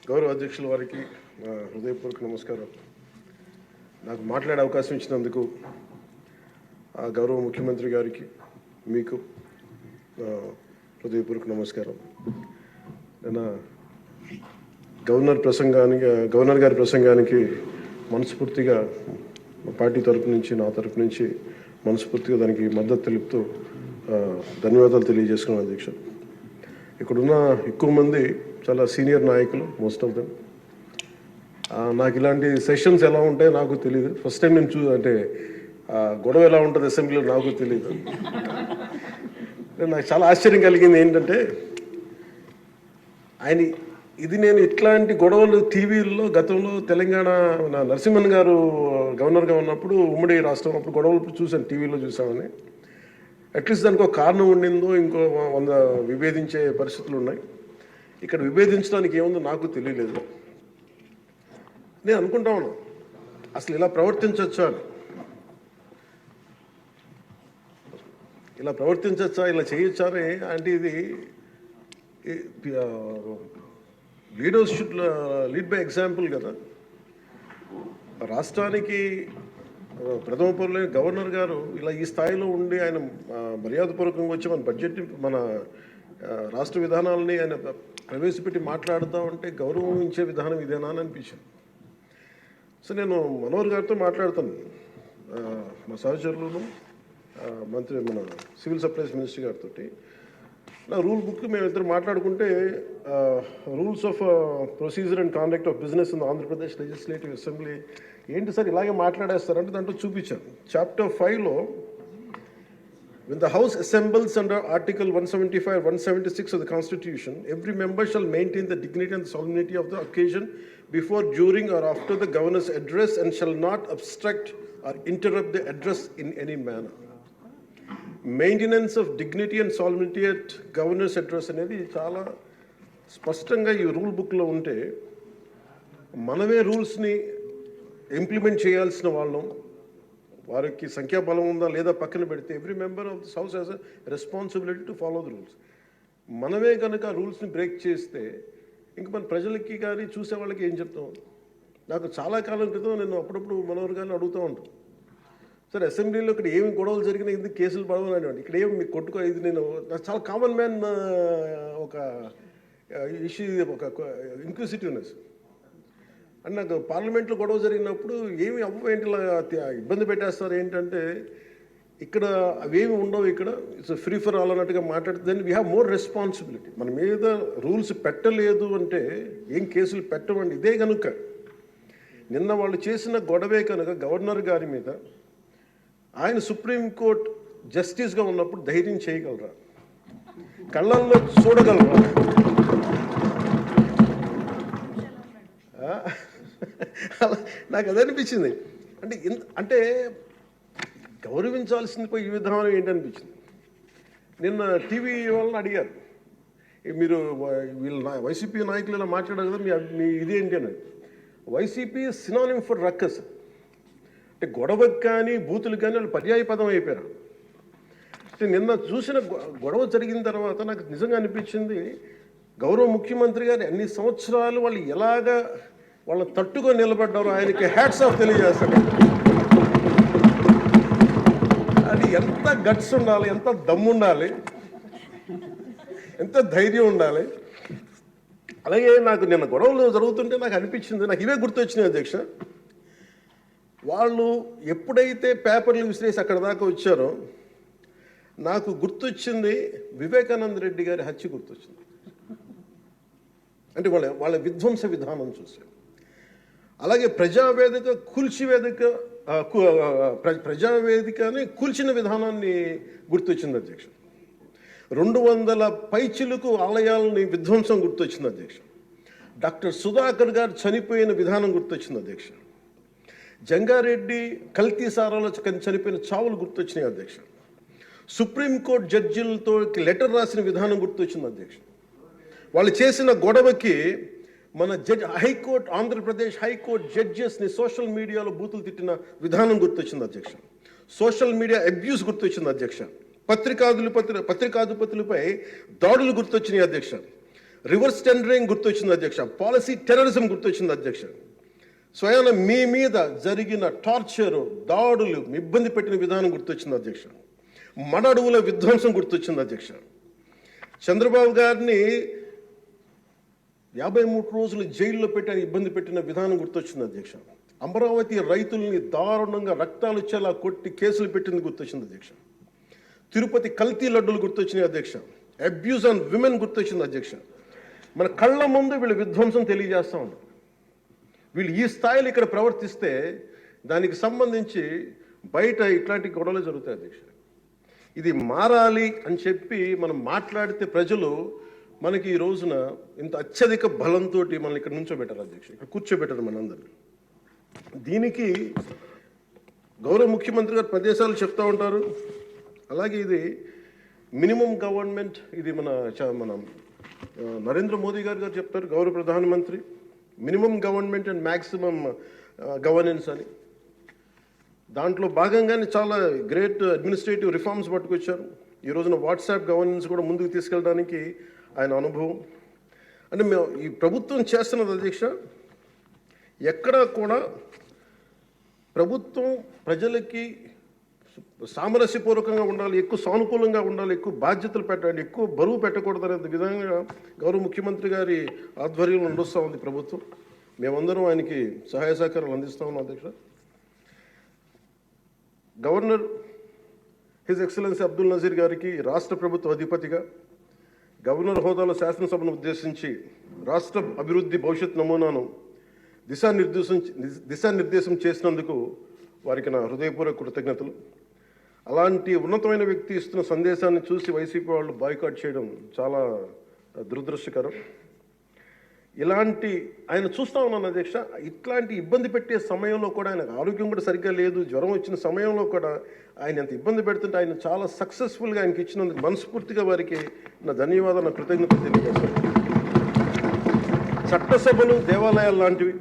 గౌరవ అధ్యక్షుల వారికి హృదయపూర్వక నమస్కారం. నాకు మాట్లాడే అవకాశం ఇచ్చినందుకు గౌరవ ముఖ్యమంత్రి గారికి మీకు హృదయపూర్వక నమస్కారం. నేను గవర్నర్ గారి ప్రసంగానికి మనస్ఫూర్తిగా పార్టీ తరపు నుంచి నా తరపు నుంచి మనస్ఫూర్తిగా దానికి మద్దతు తెలుపుతూ ధన్యవాదాలు తెలియజేసుకున్నాను అధ్యక్ష. ఇక్కడున్న ఎక్కువ మంది చాలా సీనియర్ నాయకులు, మోస్ట్ ఆఫ్ దెమ్. నాకు ఇలాంటి సెషన్స్ ఎలా ఉంటాయో నాకు తెలియదు. ఫస్ట్ టైం నేను అంటే గొడవ ఎలా ఉంటుంది అసెంబ్లీలో నాకు తెలియదు. నాకు చాలా ఆశ్చర్యం కలిగింది ఏంటంటే నేను ఇట్లాంటి గొడవలు టీవీల్లో గతంలో తెలంగాణ నరసింహన్ గారు గవర్నర్గా ఉన్నప్పుడు ఉమ్మడి రాష్ట్రం అప్పుడు గొడవలు చూశాను, టీవీలో చూసామని. అట్లీస్ట్ దానికి ఒక కారణం ఉండిందో ఇంకో 100 విభేదించే పరిస్థితులు ఉన్నాయి. ఇక్కడ విభేదించడానికి ఏముందో నాకు తెలియలేదు. నేను అనుకుంటా ఉన్నాను అసలు ఇలా ప్రవర్తించవచ్చా అని, ఇలా చేయొచ్చా అని. అంటే ఇది leaders should lead by example కదా. రాష్ట్రానికి ప్రథమ పౌరులైన గవర్నర్ గారు ఇలా ఈ స్థాయిలో ఉండి ఆయన మర్యాదపూర్వకంగా వచ్చి మన బడ్జెట్, మన రాష్ట్ర విధానాలని ఆయన ప్రవేశపెట్టి మాట్లాడుతూ ఉంటే గౌరవించే విధానం ఇదేనా అని అనిపించింది. సో నేను మనోహర్ గారితో మాట్లాడుతాను, మా సహచరులను, మన సివిల్ సప్లైస్ మినిస్టర్ గారితో. నా రూల్ బుక్ మేమిద్దరు మాట్లాడుకుంటే rules of procedure and conduct of business in Andhra Pradesh legislative assembly ఏంటి సార్ ఇలాగే మాట్లాడేస్తారంటే దాంట్లో చూపించాను. చాప్టర్ 5లో when the House assembles under Article 175 176 of the Constitution, every member shall maintain the dignity and the solemnity of the occasion before, during or after the governor's address and shall not obstruct or interrupt the address in any manner. Maintenance of dignity and salinity at governors address అనేది చాలా స్పష్టంగా ఈ rule బుక్లో ఉంటే మనమే రూల్స్ని implement చేయాల్సిన వాళ్ళం. వారికి సంఖ్యాబలం ఉందా లేదా పక్కన పెడితే every member of this house has a responsibility to follow the rules. మనమే కనుక రూల్స్ని బ్రేక్ చేస్తే ఇంక మన ప్రజలకి కానీ చూసే వాళ్ళకి ఏం చెప్తాం. నాకు చాలా కాలం క్రితం నేను అప్పుడప్పుడు మనోహర్ గారిని అడుగుతూ ఉంటాను, సరే అసెంబ్లీలో ఇక్కడ ఏమి గొడవలు జరిగినా ఎందుకు కేసులు పడవని, ఇక్కడ ఏమి మీకు కొట్టుకో, ఇది నేను నాకు చాలా కామన్ మ్యాన్ ఒక ఇష్యూ, ఒక ఇంక్విజిటివ్నెస్. అండ్ నాకు పార్లమెంట్లో గొడవ జరిగినప్పుడు ఏమి అవ్వేంటి ఇలా ఇబ్బంది పెట్టేస్తారు ఏంటంటే, ఇక్కడ అవేమి ఉండవు, ఇక్కడ ఇట్స్ ఫ్రీ ఫర్ ఆల్ అన్నట్టుగా మాట్లాడితే వీ హ్యావ్ మోర్ రెస్పాన్సిబిలిటీ. మన మీద రూల్స్ పెట్టలేదు అంటే ఏం కేసులు పెట్టమండి. ఇదే కనుక నిన్న వాళ్ళు చేసిన గొడవే కనుక గవర్నర్ గారి మీద ఆయన సుప్రీంకోర్టు జస్టిస్గా ఉన్నప్పుడు ధైర్యం చేయగలరా, కళ్ళల్లో చూడగలరా? నాకు అదే అనిపించింది. అంటే గౌరవించాల్సింది పోయి ఈ విధానం ఏంటనిపించింది. నిన్న టీవీ వాళ్ళని అడిగారు, మీరు వీళ్ళ వైసీపీ నాయకులు ఇలా మాట్లాడారు కదా, మీ ఇదేంటి అని. YCP synonym for ruckus. అంటే గొడవకు కానీ బూతులు కానీ వాళ్ళు పర్యాయ పదం అయిపోయారు. అంటే నిన్న చూసిన గొడవ జరిగిన తర్వాత నాకు నిజంగా అనిపించింది, గౌరవ ముఖ్యమంత్రి గారు అన్ని సంవత్సరాలు వాళ్ళు ఎలాగా వాళ్ళ తట్టుగా నిలబడ్డారో ఆయనకి హ్యాట్స్ ఆఫ్ తెలియజేస్తాడు. అది ఎంత గట్స్ ఉండాలి, ఎంత దమ్ము ఉండాలి, ఎంత ధైర్యం ఉండాలి. అలాగే నాకు నిన్న గొడవలు జరుగుతుంటే నాకు అనిపించింది, నాకు ఇవే గుర్తొచ్చినాయి అధ్యక్ష. వాళ్ళు ఎప్పుడైతే పేపర్లు విసిరేసి అక్కడ దాకా వచ్చారో నాకు గుర్తొచ్చింది వివేకానంద రెడ్డి గారి హత్య గుర్తొచ్చింది. అంటే వాళ్ళ విధ్వంస విధానం చూసి. అలాగే ప్రజావేదికని కూల్చిన విధానాన్ని గుర్తొచ్చింది అధ్యక్ష. 200 పైచిలకు ఆలయాలని విధ్వంసం గుర్తొచ్చింది అధ్యక్ష. డాక్టర్ సుధాకర్ గారు చనిపోయిన విధానం గుర్తొచ్చింది అధ్యక్ష. జంగారెడ్డి కల్తీ సారాలో చనిపోయిన చావులు గుర్తొచ్చినాయి అధ్యక్ష. సుప్రీంకోర్టు జడ్జిలతో లెటర్ రాసిన విధానం గుర్తొచ్చింది అధ్యక్ష. వాళ్ళు చేసిన గొడవకి మన హైకోర్టు, ఆంధ్రప్రదేశ్ హైకోర్టు జడ్జెస్ని సోషల్ మీడియాలో బూతులు తిట్టిన విధానం గుర్తొచ్చింది అధ్యక్ష. సోషల్ మీడియా అబ్యూస్ గుర్తొచ్చింది అధ్యక్ష. పత్రికాధిపతులపై దాడులు గుర్తొచ్చినాయి అధ్యక్ష. రివర్స్ టెండరింగ్ గుర్తొచ్చింది అధ్యక్ష, పాలసీ టెర్రరిజం గుర్తొచ్చింది అధ్యక్ష, స్వయాన మీ మీద జరిగిన టార్చరు, దాడులు, ఇబ్బంది పెట్టిన విధానం గుర్తొచ్చింది అధ్యక్ష, మన అడవుల విధ్వంసం గుర్తొచ్చింది అధ్యక్ష. చంద్రబాబు గారిని 53 రోజులు జైల్లో పెట్టి ఇబ్బంది పెట్టిన విధానం గుర్తొచ్చింది అధ్యక్ష. అమరావతి రైతుల్ని దారుణంగా రక్తాలు వచ్చేలా కొట్టి కేసులు పెట్టింది గుర్తొచ్చింది అధ్యక్ష. తిరుపతి కల్తీ లడ్డులు గుర్తొచ్చినాయి అధ్యక్ష. అబ్యూజ్ ఆన్ విమెన్ గుర్తొచ్చింది అధ్యక్ష. మన కళ్ళ ముందు వీళ్ళు విధ్వంసం తెలియజేస్తూ ఉన్నారు. వీళ్ళు ఈ స్థాయిలో ఇక్కడ ప్రవర్తిస్తే దానికి సంబంధించి బయట ఇట్లాంటి గొడవలు జరుగుతాయి అధ్యక్ష. ఇది మారాలి అని చెప్పి మనం మాట్లాడితే ప్రజలు మనకి ఈ రోజున ఇంత అత్యధిక బలంతో మనల్ని ఇక్కడ నుంచోబెట్టారు అధ్యక్ష, ఇక్కడ కూర్చోబెట్టారు మనందరినీ. దీనికి గౌరవ ముఖ్యమంత్రి గారు ప్రదేశాలు చెప్తూ ఉంటారు. అలాగే ఇది మినిమం గవర్నమెంట్, ఇది మన నరేంద్ర మోదీ గారు చెప్తారు, గౌరవ ప్రధానమంత్రి, minimum government and maximum governance అని. దాంట్లో భాగంగానే చాలా గ్రేట్ అడ్మినిస్ట్రేటివ్ రిఫార్మ్స్ పట్టుకొచ్చారు. ఈ రోజున వాట్సాప్ గవర్నెన్స్ కూడా ముందుకు తీసుకెళ్ళడానికి ఆయన అనుభవం. అంటే మేము ఈ ప్రభుత్వం చేస్తున్నది అధ్యక్ష, ఎక్కడా కూడా ప్రభుత్వం ప్రజలకి సామరస్యపూర్వకంగా ఉండాలి, ఎక్కువ సానుకూలంగా ఉండాలి, ఎక్కువ బాధ్యతలు పెట్టాలి, ఎక్కువ బరువు పెట్టకూడదు అనే విధంగా గౌరవ ముఖ్యమంత్రి గారి ఆధ్వర్యంలో నడుస్తూ ఉంది ప్రభుత్వం. మేమందరం ఆయనకి సహాయ సహకారాలు అందిస్తూ ఉన్నాం అధ్యక్ష. Governor his excellency Abdul Nazeer గారికి రాష్ట్ర ప్రభుత్వ అధిపతిగా గవర్నర్ హోదాలో శాసనసభను ఉద్దేశించి రాష్ట్ర అభివృద్ధి భవిష్యత్ నమూనాను దిశానిర్దేశం చేసినందుకు వారికి నా హృదయపూర్వక కృతజ్ఞతలు. అలాంటి ఉన్నతమైన వ్యక్తి ఇస్తున్న సందేశాన్ని చూసి వైసీపీ వాళ్ళు బాయ్కాట్ చేయడం చాలా దురదృష్టకరం. ఇలాంటి ఆయన చూస్తూ ఉన్నాను అధ్యక్ష, ఇట్లాంటి ఇబ్బంది పెట్టే సమయంలో కూడా ఆయన ఆరోగ్యం కూడా సరిగ్గా లేదు, జ్వరం వచ్చిన సమయంలో కూడా ఆయన ఎంత ఇబ్బంది పెడుతుంటే ఆయన చాలా సక్సెస్ఫుల్గా ఆయనకి ఇచ్చినందుకు మనస్ఫూర్తిగా వారికి నా ధన్యవాదాలు, నా కృతజ్ఞతలు తెలియజేస్తాను. చట్టసభలు దేవాలయాలు లాంటివి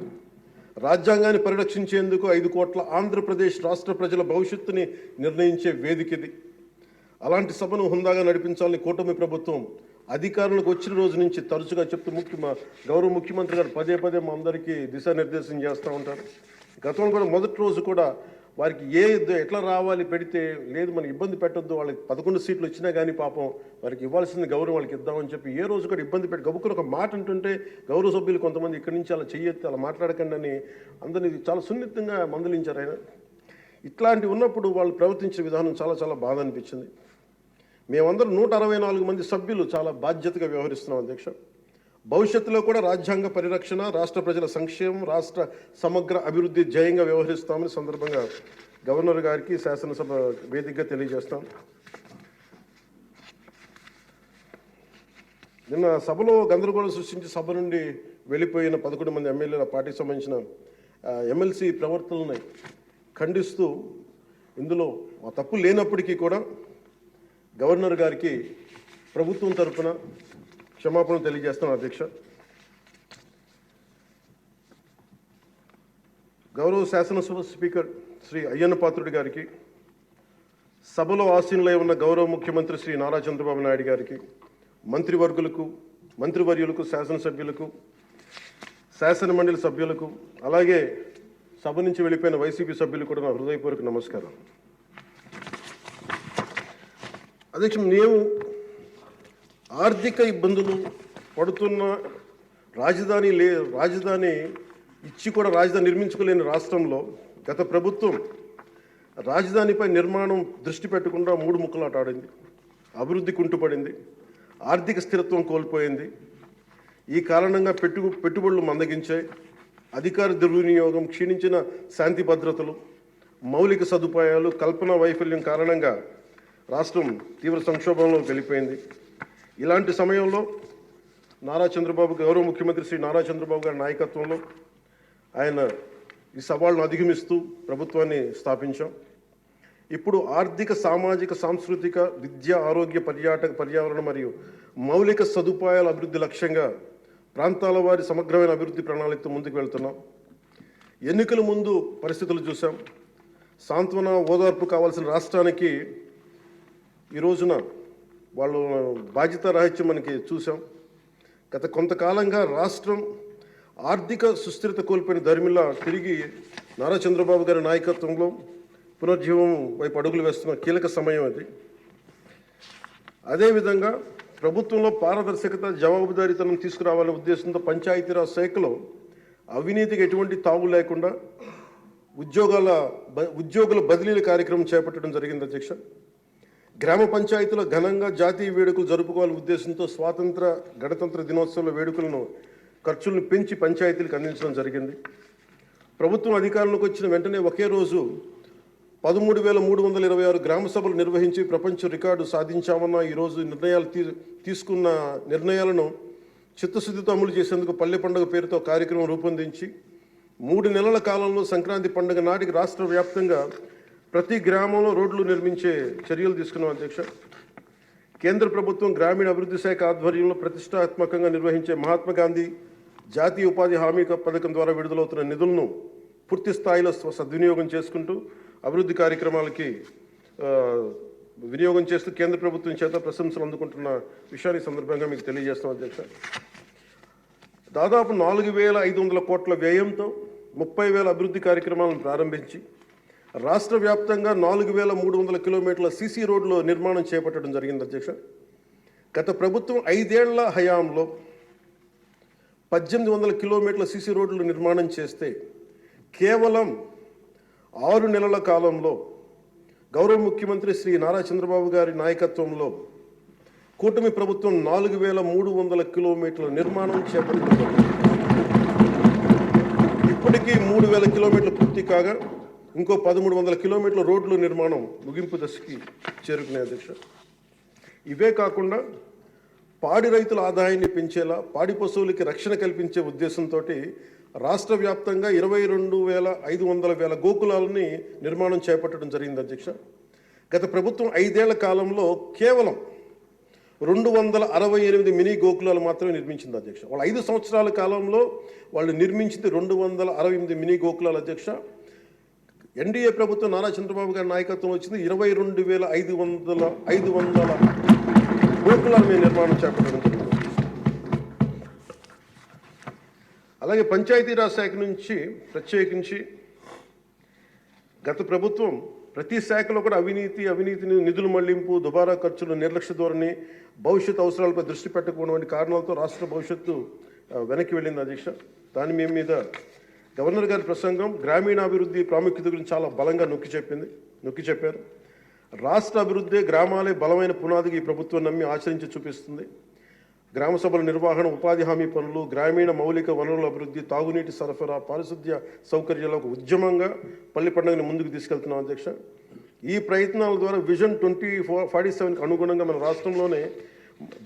రాజ్యాంగాన్ని పరిరక్షించేందుకు 5 కోట్ల ఆంధ్రప్రదేశ్ రాష్ట్ర ప్రజల భవిష్యత్తుని నిర్ణయించే వేదిక ఇది. అలాంటి సభను హుందాగా నడిపించాలని కూటమి ప్రభుత్వం అధికారులకు వచ్చిన రోజు నుంచి తరచుగా చెప్తూ గౌరవ ముఖ్యమంత్రి గారు పదే మా అందరికీ దిశానిర్దేశం చేస్తూ ఉంటారు. గతంలో కూడా మొదటి రోజు కూడా వారికి ఎట్లా రావాలి పెడితే లేదు మనం ఇబ్బంది పెట్టొద్దు, వాళ్ళకి 11 సీట్లు వచ్చినా కానీ పాపం వారికి ఇవ్వాల్సిన గౌరవం వాళ్ళకి ఇద్దామని చెప్పి ఏ రోజు కూడా ఇబ్బంది పెట్టి గబుక్కుని ఒక మాట అంటుంటే గౌరవ సభ్యులు కొంతమంది ఇక్కడి నుంచి అలా చెయ్యొద్దు, అలా మాట్లాడకండి అని అందరినీ చాలా సున్నితంగా మందలించారు ఆయన. ఇట్లాంటి ఉన్నప్పుడు వాళ్ళు ప్రవర్తించే విధానం చాలా బాధ అనిపించింది. మేమందరం 164 మంది సభ్యులు చాలా బాధ్యతగా వ్యవహరిస్తున్నాం అధ్యక్ష. భవిష్యత్తులో కూడా రాజ్యాంగ పరిరక్షణ, రాష్ట్ర ప్రజల సంక్షేమం, రాష్ట్ర సమగ్ర అభివృద్ధి ధ్యేయంగా వ్యవహరిస్తామని సందర్భంగా గవర్నర్ గారికి శాసనసభ వేదికగా తెలియజేస్తాం. నిన్న సభలో గందరగోళం సృష్టించి సభ నుండి వెళ్ళిపోయిన 11 మంది ఎమ్మెల్యేల పార్టీకి సంబంధించిన ఎమ్మెల్సీ ప్రవర్తనని ఖండిస్తూ ఇందులో ఆ తప్పు లేనప్పటికీ కూడా గవర్నర్ గారికి ప్రభుత్వం తరఫున క్షమాపణ తెలియజేస్తాను అధ్యక్ష. గౌరవ శాసనసభ స్పీకర్ శ్రీ అయ్యన్న పాత్రుడి గారికి, సభలో ఆసీనులై ఉన్న గౌరవ ముఖ్యమంత్రి శ్రీ నారా చంద్రబాబు నాయుడు గారికి, మంత్రివర్యులకు, శాసనసభ్యులకు, శాసనమండలి సభ్యులకు, అలాగే సభ నుంచి వెళ్ళిపోయిన వైసీపీ సభ్యులకు కూడా నా హృదయపూర్వక నమస్కారం. అధ్యక్ష, మేము ఆర్థిక ఇబ్బందులు పడుతున్న రాజధాని ఇచ్చి కూడా రాజధాని నిర్మించుకోలేని రాష్ట్రంలో గత ప్రభుత్వం రాజధానిపై నిర్మాణం దృష్టి పెట్టకుండా 3 ముక్కలాట ఆడింది. అభివృద్ధి కుంటుపడింది, ఆర్థిక స్థిరత్వం కోల్పోయింది. ఈ కారణంగా పెట్టుబడులు మందగించాయి, అధికార దుర్వినియోగం, క్షీణించిన శాంతి భద్రతలు, మౌలిక సదుపాయాలు, కల్పన వైఫల్యం కారణంగా రాష్ట్రం తీవ్ర సంక్షోభంలోకి వెళ్ళిపోయింది. ఇలాంటి సమయంలో గౌరవ ముఖ్యమంత్రి శ్రీ నారా చంద్రబాబు గారి నాయకత్వంలో ఆయన ఈ సవాళ్ళను అధిగమిస్తూ ప్రభుత్వాన్ని స్థాపించాం. ఇప్పుడు ఆర్థిక, సామాజిక, సాంస్కృతిక, విద్య, ఆరోగ్య, పర్యావరణ మరియు మౌలిక సదుపాయాల అభివృద్ధి లక్ష్యంగా ప్రాంతాల వారి సమగ్రమైన అభివృద్ధి ప్రణాళికతో ముందుకు వెళ్తున్నాం. ఎన్నికల ముందు పరిస్థితులు చూసాం. సాంత్వన, ఓదార్పు కావాల్సిన రాష్ట్రానికి ఈ రోజున వాళ్ళు బాధ్యత రాహిత్యం మనకి చూసాం. గత కొంతకాలంగా రాష్ట్రం ఆర్థిక సుస్థిరత కోల్పోయిన దరిమిలా తిరిగి నారా చంద్రబాబు గారి నాయకత్వంలో పునర్జీవం వైపు అడుగులు వేస్తున్న కీలక సమయం అది. అదేవిధంగా ప్రభుత్వంలో పారదర్శకత, జవాబుదారీతనం తీసుకురావాలనే ఉద్దేశంతో పంచాయతీరాజ్ శాఖలో అవినీతికి ఎటువంటి తావు లేకుండా ఉద్యోగుల బదిలీల కార్యక్రమం చేపట్టడం జరిగింది అధ్యక్ష. గ్రామ పంచాయతీలో ఘనంగా జాతీయ వేడుకలు జరుపుకోవాలనే ఉద్దేశంతో స్వాతంత్ర గణతంత్ర దినోత్సవాల వేడుకలను ఖర్చులను పెంచి పంచాయతీలకు అందించడం జరిగింది. ప్రభుత్వం అధికారంలోకి వచ్చిన వెంటనే ఒకే రోజు 13,326 గ్రామ సభలు నిర్వహించి ప్రపంచ రికార్డు సాధించామన్న ఈరోజు తీసుకున్న నిర్ణయాలను చిత్తశుద్ధితో అమలు చేసేందుకు పల్లె పండుగ పేరుతో కార్యక్రమం రూపొందించి 3 నెలల కాలంలో సంక్రాంతి పండుగ నాటికి రాష్ట్ర వ్యాప్తంగా ప్రతి గ్రామంలో రోడ్లు నిర్మించే చర్యలు తీసుకున్నాం అధ్యక్ష. కేంద్ర ప్రభుత్వం గ్రామీణ అభివృద్ధి శాఖ ఆధ్వర్యంలో ప్రతిష్టాత్మకంగా నిర్వహించే మహాత్మా గాంధీ జాతీయ ఉపాధి హామీ పథకం ద్వారా విడుదలవుతున్న నిధులను పూర్తి స్థాయిలో సద్వినియోగం చేసుకుంటూ అభివృద్ధి కార్యక్రమాలకి వినియోగం చేస్తూ కేంద్ర ప్రభుత్వం చేత ప్రశంసలు అందుకుంటున్న విషయాన్ని సందర్భంగా మీకు తెలియజేస్తాం అధ్యక్ష. దాదాపు 4,500 కోట్ల వ్యయంతో 30,000 అభివృద్ధి కార్యక్రమాలను ప్రారంభించి రాష్ట్ర వ్యాప్తంగా 4,300 కిలోమీటర్ల సీసీ రోడ్ల నిర్మాణం చేపట్టడం జరిగింది అధ్యక్ష. గత ప్రభుత్వం 5 ఏళ్ల హయాంలో 1,800 కిలోమీటర్ల సీసీ రోడ్లు నిర్మాణం చేస్తే కేవలం 6 నెలల కాలంలో గౌరవ ముఖ్యమంత్రి శ్రీ నారా చంద్రబాబు గారి నాయకత్వంలో కూటమి ప్రభుత్వం 4,300 కిలోమీటర్ల నిర్మాణం చేపట్టింది. ఇప్పటికీ 3,000 కిలోమీటర్లు పూర్తి కాగా ఇంకో 1,300 కిలోమీటర్ల రోడ్ల నిర్మాణం ముగింపు దశకి చేరుకునే అధ్యక్ష. ఇవే కాకుండా పాడి రైతుల ఆదాయాన్ని పెంచేలా, పాడి పశువులకి రక్షణ కల్పించే ఉద్దేశంతో రాష్ట్ర వ్యాప్తంగా 22,500 గోకులాలని నిర్మాణం చేపట్టడం జరిగింది అధ్యక్ష. గత ప్రభుత్వం 5 ఏళ్ల కాలంలో కేవలం 268 మినీ గోకులాలు మాత్రమే నిర్మించింది అధ్యక్ష. వాళ్ళు 5 సంవత్సరాల కాలంలో వాళ్ళు నిర్మించింది 268 మినీ గోకులాలు అధ్యక్ష. ఎన్డీఏ ప్రభుత్వం నారా చంద్రబాబు గారి నాయకత్వం వచ్చింది 22,500 గోకులాలు మేము నిర్మాణం చేపట్టడం జరిగింది. అలాగే పంచాయతీరాజ్ శాఖ నుంచి ప్రత్యేకించి గత ప్రభుత్వం ప్రతి శాఖలో కూడా అవినీతిని, నిధుల మళ్లింపు, దుబారా ఖర్చులు, నిర్లక్ష్య ధోరణి, భవిష్యత్ అవసరాలపై దృష్టి పెట్టకపోవడం వంటి కారణాలతో రాష్ట్ర భవిష్యత్తు వెనక్కి వెళ్ళింది అధ్యక్ష. దాని మీద గవర్నర్ గారి ప్రసంగం గ్రామీణాభివృద్ధి ప్రాముఖ్యత గురించి చాలా బలంగా నొక్కి చెప్పారు. రాష్ట్ర అభివృద్ధి గ్రామాలే బలమైన పునాదికి ఈ ప్రభుత్వం నమ్మి ఆచరించి చూపిస్తుంది. గ్రామ సభల నిర్వహణ, ఉపాధి హామీ పనులు, గ్రామీణ మౌలిక వనరుల అభివృద్ధి, తాగునీటి సరఫరా, పారిశుద్ధ్య సౌకర్యాల ఒక ఉద్యమంగా పల్లి పండుగని ముందుకు తీసుకెళ్తున్నాం అధ్యక్ష. ఈ ప్రయత్నాల ద్వారా విజన్ 2047కి అనుగుణంగా మన రాష్ట్రంలోనే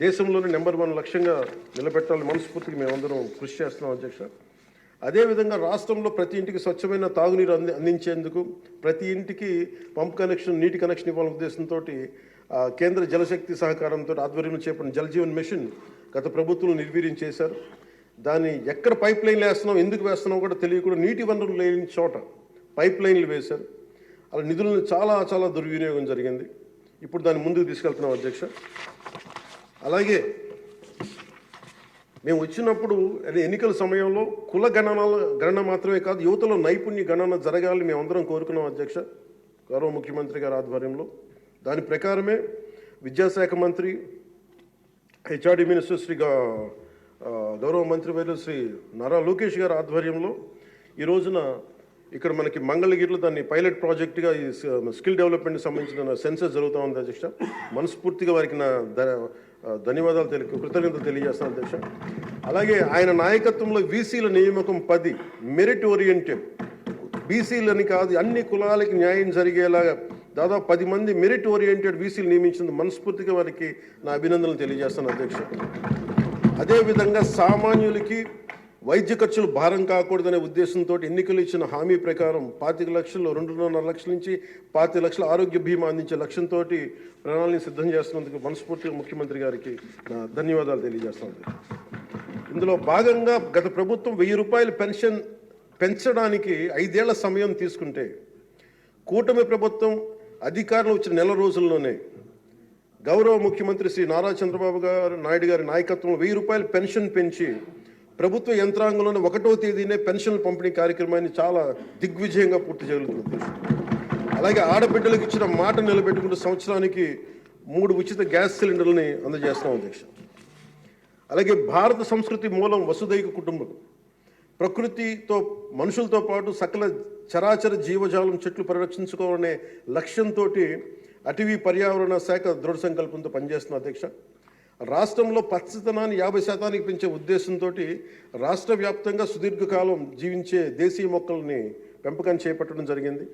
దేశంలోనే నెంబర్ 1 లక్ష్యంగా నిలబెట్టాలని మనస్ఫూర్తిగా మేమందరం కృషి చేస్తున్నాం అధ్యక్ష. అదేవిధంగా రాష్ట్రంలో ప్రతి ఇంటికి స్వచ్ఛమైన తాగునీరు అందించేందుకు, ప్రతి ఇంటికి పంప్ కనెక్షన్, నీటి కనెక్షన్ ఇవ్వాలనే ఉద్దేశంతో కేంద్ర జలశక్తి సహకారంతో ఆధ్వర్యంలో చేపట్టిన జల్ జీవన్ మిషన్ గత ప్రభుత్వం నిర్వీర్యం చేశారు. దాన్ని ఎక్కడ పైప్ లైన్లు వేస్తున్నాం, ఎందుకు వేస్తున్నాం కూడా తెలియకుండా నీటి వనరులు లేని చోట పైప్ లైన్లు వేశారు. అలా నిధులను చాలా దుర్వినియోగం జరిగింది. ఇప్పుడు దాన్ని ముందుకు తీసుకెళ్తున్నాం అధ్యక్ష. అలాగే మేము వచ్చినప్పుడు ఎన్నికల సమయంలో కుల గణన మాత్రమే కాదు, యువతలో నైపుణ్య గణన జరగాలని మేమందరం కోరుకున్నాం అధ్యక్ష, గౌరవ ముఖ్యమంత్రి గారి ఆధ్వర్యంలో. దాని ప్రకారమే విద్యాశాఖ మంత్రి, హెచ్ఆర్డి మినిస్టర్ శ్రీ గౌరవ మంత్రివర్యులు శ్రీ నారా లోకేష్ గారి ఆధ్వర్యంలో ఈ రోజున ఇక్కడ మనకి మంగళగిరిలో దాన్ని పైలట్ ప్రాజెక్టుగా ఈ స్కిల్ డెవలప్మెంట్కి సంబంధించిన సెన్సస్ జరుగుతూ ఉంది అధ్యక్ష. మనస్ఫూర్తిగా వారికి నా ధన్యవాదాలు కృతజ్ఞతలు తెలియజేస్తాను అధ్యక్ష. అలాగే ఆయన నాయకత్వంలో వీసీల నియామకం 10 మెరిట్ ఓరియంటెడ్, బీసీలని కాదు అన్ని కులాలకి న్యాయం జరిగేలాగా దాదాపు 10 మంది మెరిట్ ఓరియంటెడ్ వీసీలు నియమించింది. మనస్ఫూర్తిగా వారికి నా అభినందనలు తెలియజేస్తాను అధ్యక్ష. అదేవిధంగా సామాన్యులకి వైద్య ఖర్చులు భారం కాకూడదనే ఉద్దేశంతో ఎన్నికలు ఇచ్చిన హామీ ప్రకారం 25 లక్షలు, 2.5 లక్షల నుంచి 25 లక్షల ఆరోగ్య బీమా అందించే లక్ష్యంతో ప్రణాళికను సిద్ధం చేస్తున్నందుకు మనస్ఫూర్తిగా ముఖ్యమంత్రి గారికి నా ధన్యవాదాలు తెలియజేస్తాను. ఇందులో భాగంగా గత ప్రభుత్వం 1,000 రూపాయలు పెన్షన్ పెంచడానికి 5 ఏళ్ల సమయం తీసుకుంటే కూటమి ప్రభుత్వం అధికారంలో వచ్చిన నెల రోజుల్లోనే గౌరవ ముఖ్యమంత్రి శ్రీ నారా చంద్రబాబు నాయుడు గారి నాయకత్వంలో 1000 రూపాయలు పెన్షన్ పెంచి ప్రభుత్వ యంత్రాంగంలోనే 1వ తేదీనే పెన్షన్ల పంపిణీ కార్యక్రమాన్ని చాలా దిగ్విజయంగా పూర్తి జరుగుతుంది. అలాగే ఆడబిడ్డలకు ఇచ్చిన మాట నిలబెట్టుకుంటూ సంవత్సరానికి 3 ఉచిత గ్యాస్ సిలిండర్లని అందజేస్తున్నాం అధ్యక్ష. అలాగే భారత సంస్కృతి మూలం వసుదైక కుటుంబం. ప్రకృతితో మనుషులతో పాటు సకల చరాచర జీవజాలం చెట్లు పరిరక్షించుకోవాలనే లక్ష్యంతో అటవీ పర్యావరణ శాఖ దృఢ సంకల్పంతో పనిచేస్తున్న అధ్యక్ష. రాష్ట్రంలో పచ్చదనాన్ని 50% పెంచే ఉద్దేశంతో రాష్ట్ర వ్యాప్తంగా సుదీర్ఘకాలం జీవించే దేశీయ మొక్కల్ని పెంపకం చేపట్టడం జరిగింది.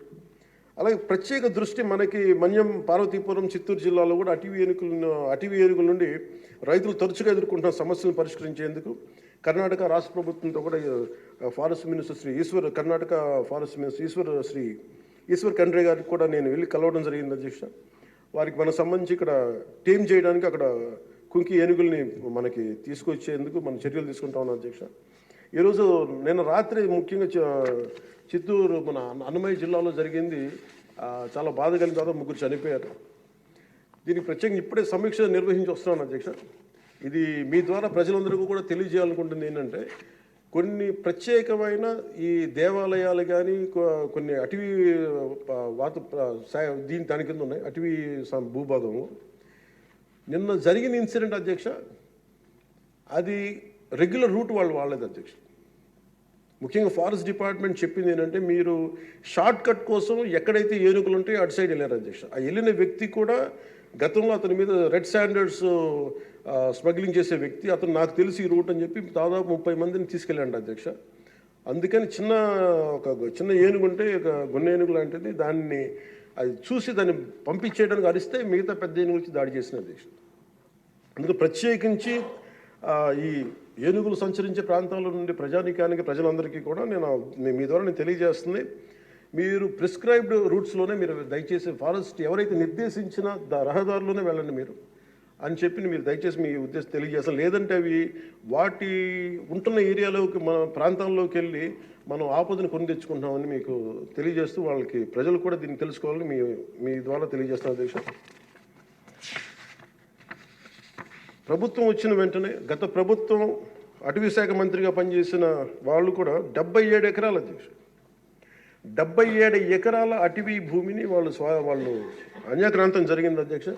అలాగే ప్రత్యేక దృష్టి మనకి మన్యం, పార్వతీపురం, చిత్తూరు జిల్లాలో కూడా అటవీ ఏనుగుల నుండి రైతులు తరచుగా ఎదుర్కొంటున్న సమస్యలను పరిష్కరించేందుకు కర్ణాటక రాష్ట్ర ప్రభుత్వంతో కూడా forest minister Karnataka forest minister Eshwar Khandre గారికి కూడా నేను వెళ్ళి కలవడం జరిగింది అధ్యక్ష. వారికి మనకు సంబంధించి ఇక్కడ టీమ్ చేయడానికి అక్కడ కుంకి ఏనుగుల్ని మనకి తీసుకొచ్చేందుకు మనం చర్యలు తీసుకుంటా ఉన్నాం అధ్యక్ష. ఈరోజు నిన్న రాత్రి ముఖ్యంగా చిత్తూరు మన అన్నమయ్య జిల్లాలో జరిగింది. చాలా బాధ కలిగిన తర్వాత 3 చనిపోయారు. దీనికి ప్రత్యేకంగా ఇప్పుడే సమీక్ష నిర్వహించి వస్తున్నాను అధ్యక్ష. ఇది మీ ద్వారా ప్రజలందరికీ కూడా తెలియజేయాలనుకుంటుంది ఏంటంటే, కొన్ని ప్రత్యేకమైన ఈ దేవాలయాలు కానీ కొన్ని అటవీ దాని కింద ఉన్నాయి అటవీ భూభాగము. నిన్న జరిగిన ఇన్సిడెంట్ అధ్యక్ష, అది రెగ్యులర్ రూట్ వాళ్ళు వాడలేదు అధ్యక్ష. ముఖ్యంగా ఫారెస్ట్ డిపార్ట్మెంట్ చెప్పింది ఏంటంటే, మీరు షార్ట్ కట్ కోసం ఎక్కడైతే ఏనుగులు ఉంటాయో అటు సైడ్ వెళ్ళారు అధ్యక్ష. ఆ వెళ్ళిన వ్యక్తి కూడా గతంలో అతని మీద రెడ్ శాండర్డ్స్ స్మగ్లింగ్ చేసే వ్యక్తి, అతను నాకు తెలిసి ఈ రూట్ అని చెప్పి దాదాపు 30 మందిని తీసుకెళ్ళండి అధ్యక్ష. అందుకని ఒక చిన్న ఏనుగు ఉంటే ఒక గున్న ఏనుగు లాంటిది, దాన్ని అది చూసి దాన్ని పంపించేయడానికి అరిస్తే మిగతా పెద్ద ఏనుగు వచ్చి దాడి చేసిన అధ్యక్ష. అందుకు ప్రత్యేకించి ఈ ఏనుగులు సంచరించే ప్రాంతాల నుండి ప్రజలందరికీ కూడా మీ ద్వారా నేను తెలియజేస్తుంది, మీరు ప్రిస్క్రైబ్డ్ రూట్స్లోనే మీరు దయచేసి ఫారెస్ట్ ఎవరైతే నిర్దేశించిన రహదారులోనే వెళ్ళండి మీరు అని చెప్పి మీరు దయచేసి మీ ఉద్దేశం తెలియజేస్తాం. లేదంటే అవి వాటి ఉంటున్న ఏరియాలోకి మన ప్రాంతాల్లోకి వెళ్ళి మనం ఆపదను కొని తెచ్చుకుంటామని మీకు తెలియజేస్తూ వాళ్ళకి ప్రజలు కూడా దీన్ని తెలుసుకోవాలని మీ ద్వారా తెలియజేస్తాం అధ్యక్ష. ప్రభుత్వం వచ్చిన వెంటనే గత ప్రభుత్వం అటవీ శాఖ మంత్రిగా పనిచేసిన వాళ్ళు కూడా 77 ఎకరాలు అధ్యక్ష, 77 ఎకరాల అటవీ భూమిని వాళ్ళు అన్యాక్రాంతం జరిగింది అధ్యక్ష.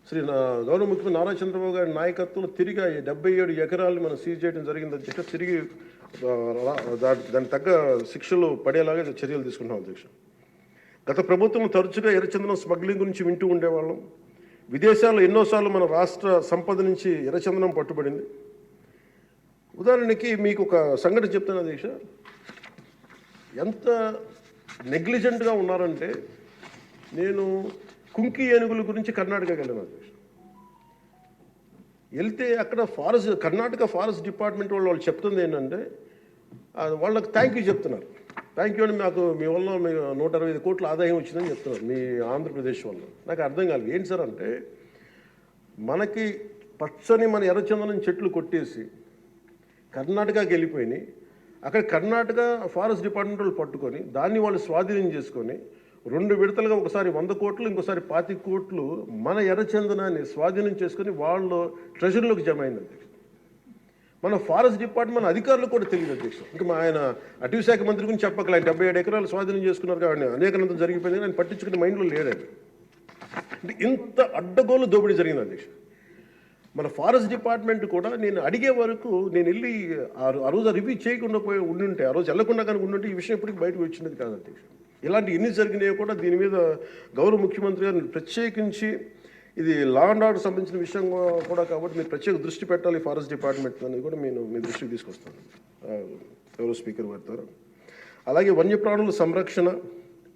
గౌరవ ముఖ్యమంత్రి నారా చంద్రబాబు గారి నాయకత్వంలో తిరిగి 77 ఎకరాలను మనం సీజ్ చేయడం జరిగింది అధ్యక్ష. తిరిగి దానికి తగ్గ శిక్షలు పడేలాగా చర్యలు తీసుకుంటాం అధ్యక్ష. గత ప్రభుత్వం తరచుగా ఎర్రచందనం స్మగ్లింగ్ గురించి వింటూ ఉండేవాళ్ళం. విదేశాల్లో ఎన్నోసార్లు మన రాష్ట్ర సంపద నుంచి ఎర్రచందనం పట్టుబడింది. ఉదాహరణకి మీకు ఒక సంఘటన చెప్తాను అధ్యక్ష. ఎంత నెగ్లిజెంట్గా ఉన్నారంటే, నేను కుంకి ఏనుగుల గురించి కర్ణాటకకి వెళ్ళాను అధ్యక్ష. వెళ్తే అక్కడ కర్ణాటక ఫారెస్ట్ డిపార్ట్మెంట్ వాళ్ళు చెప్తుంది ఏంటంటే, వాళ్ళకి థ్యాంక్ యూ చెప్తున్నారు. థ్యాంక్ యూ అని మీ వల్ల 125 కోట్ల ఆదాయం వచ్చిందని చెప్తున్నారు మీ ఆంధ్రప్రదేశ్ వల్ల. నాకు అర్థం కాలేదు ఏంటి సార్ అంటే, మనకి పచ్చని మన ఎర్రచందనం చెట్లు కొట్టేసి కర్ణాటకకి వెళ్ళిపోయినాయి. అక్కడ కర్ణాటక ఫారెస్ట్ డిపార్ట్మెంట్ వాళ్ళు పట్టుకొని దాన్ని వాళ్ళు స్వాధీనం చేసుకొని 2 విడతలుగా ఒకసారి 100 కోట్లు ఇంకోసారి 25 కోట్లు మన ఎర్రచందనాన్ని స్వాధీనం చేసుకొని వాళ్ళు ట్రెజరీలోకి జమ అయింది అధ్యక్ష. మన ఫారెస్ట్ డిపార్ట్మెంట్ అధికారులు కూడా తెలియదు అధ్యక్ష. ఇంకా ఆయన అటవీ శాఖ మంత్రి గురించి చెప్పకలే, 77 ఎకరాలు స్వాధీనం చేసుకున్నారు కాబట్టి అనేకనంతం జరిగిపోయింది, ఆయన పట్టించుకునే మైండ్లో లేడండి. అంటే ఇంత అడ్డగోలు దోపిడీ జరిగింది అధ్యక్ష. మన ఫారెస్ట్ డిపార్ట్మెంట్ కూడా నేను అడిగే వరకు నేను వెళ్ళి ఆ రోజు రివ్యూ చేయకుండా ఉండుంటే, ఆ రోజు వెళ్లకుండా కానీ ఉండుంటే ఈ విషయం ఎప్పటికీ బయటకు వచ్చినది కాదు అధ్యక్ష. ఇలాంటి ఎన్ని జరిగినాయో కూడా దీని మీద గౌరవ ముఖ్యమంత్రి గారు ప్రత్యేకించి, ఇది లా అండ్ ఆర్డర్ సంబంధించిన విషయం కూడా కాబట్టి మీరు ప్రత్యేక దృష్టి పెట్టాలి ఫారెస్ట్ డిపార్ట్మెంట్ అనేది కూడా నేను మీ దృష్టికి తీసుకొస్తాను గౌరవ స్పీకర్ వారి ద్వారా. అలాగే వన్యప్రాణుల సంరక్షణ,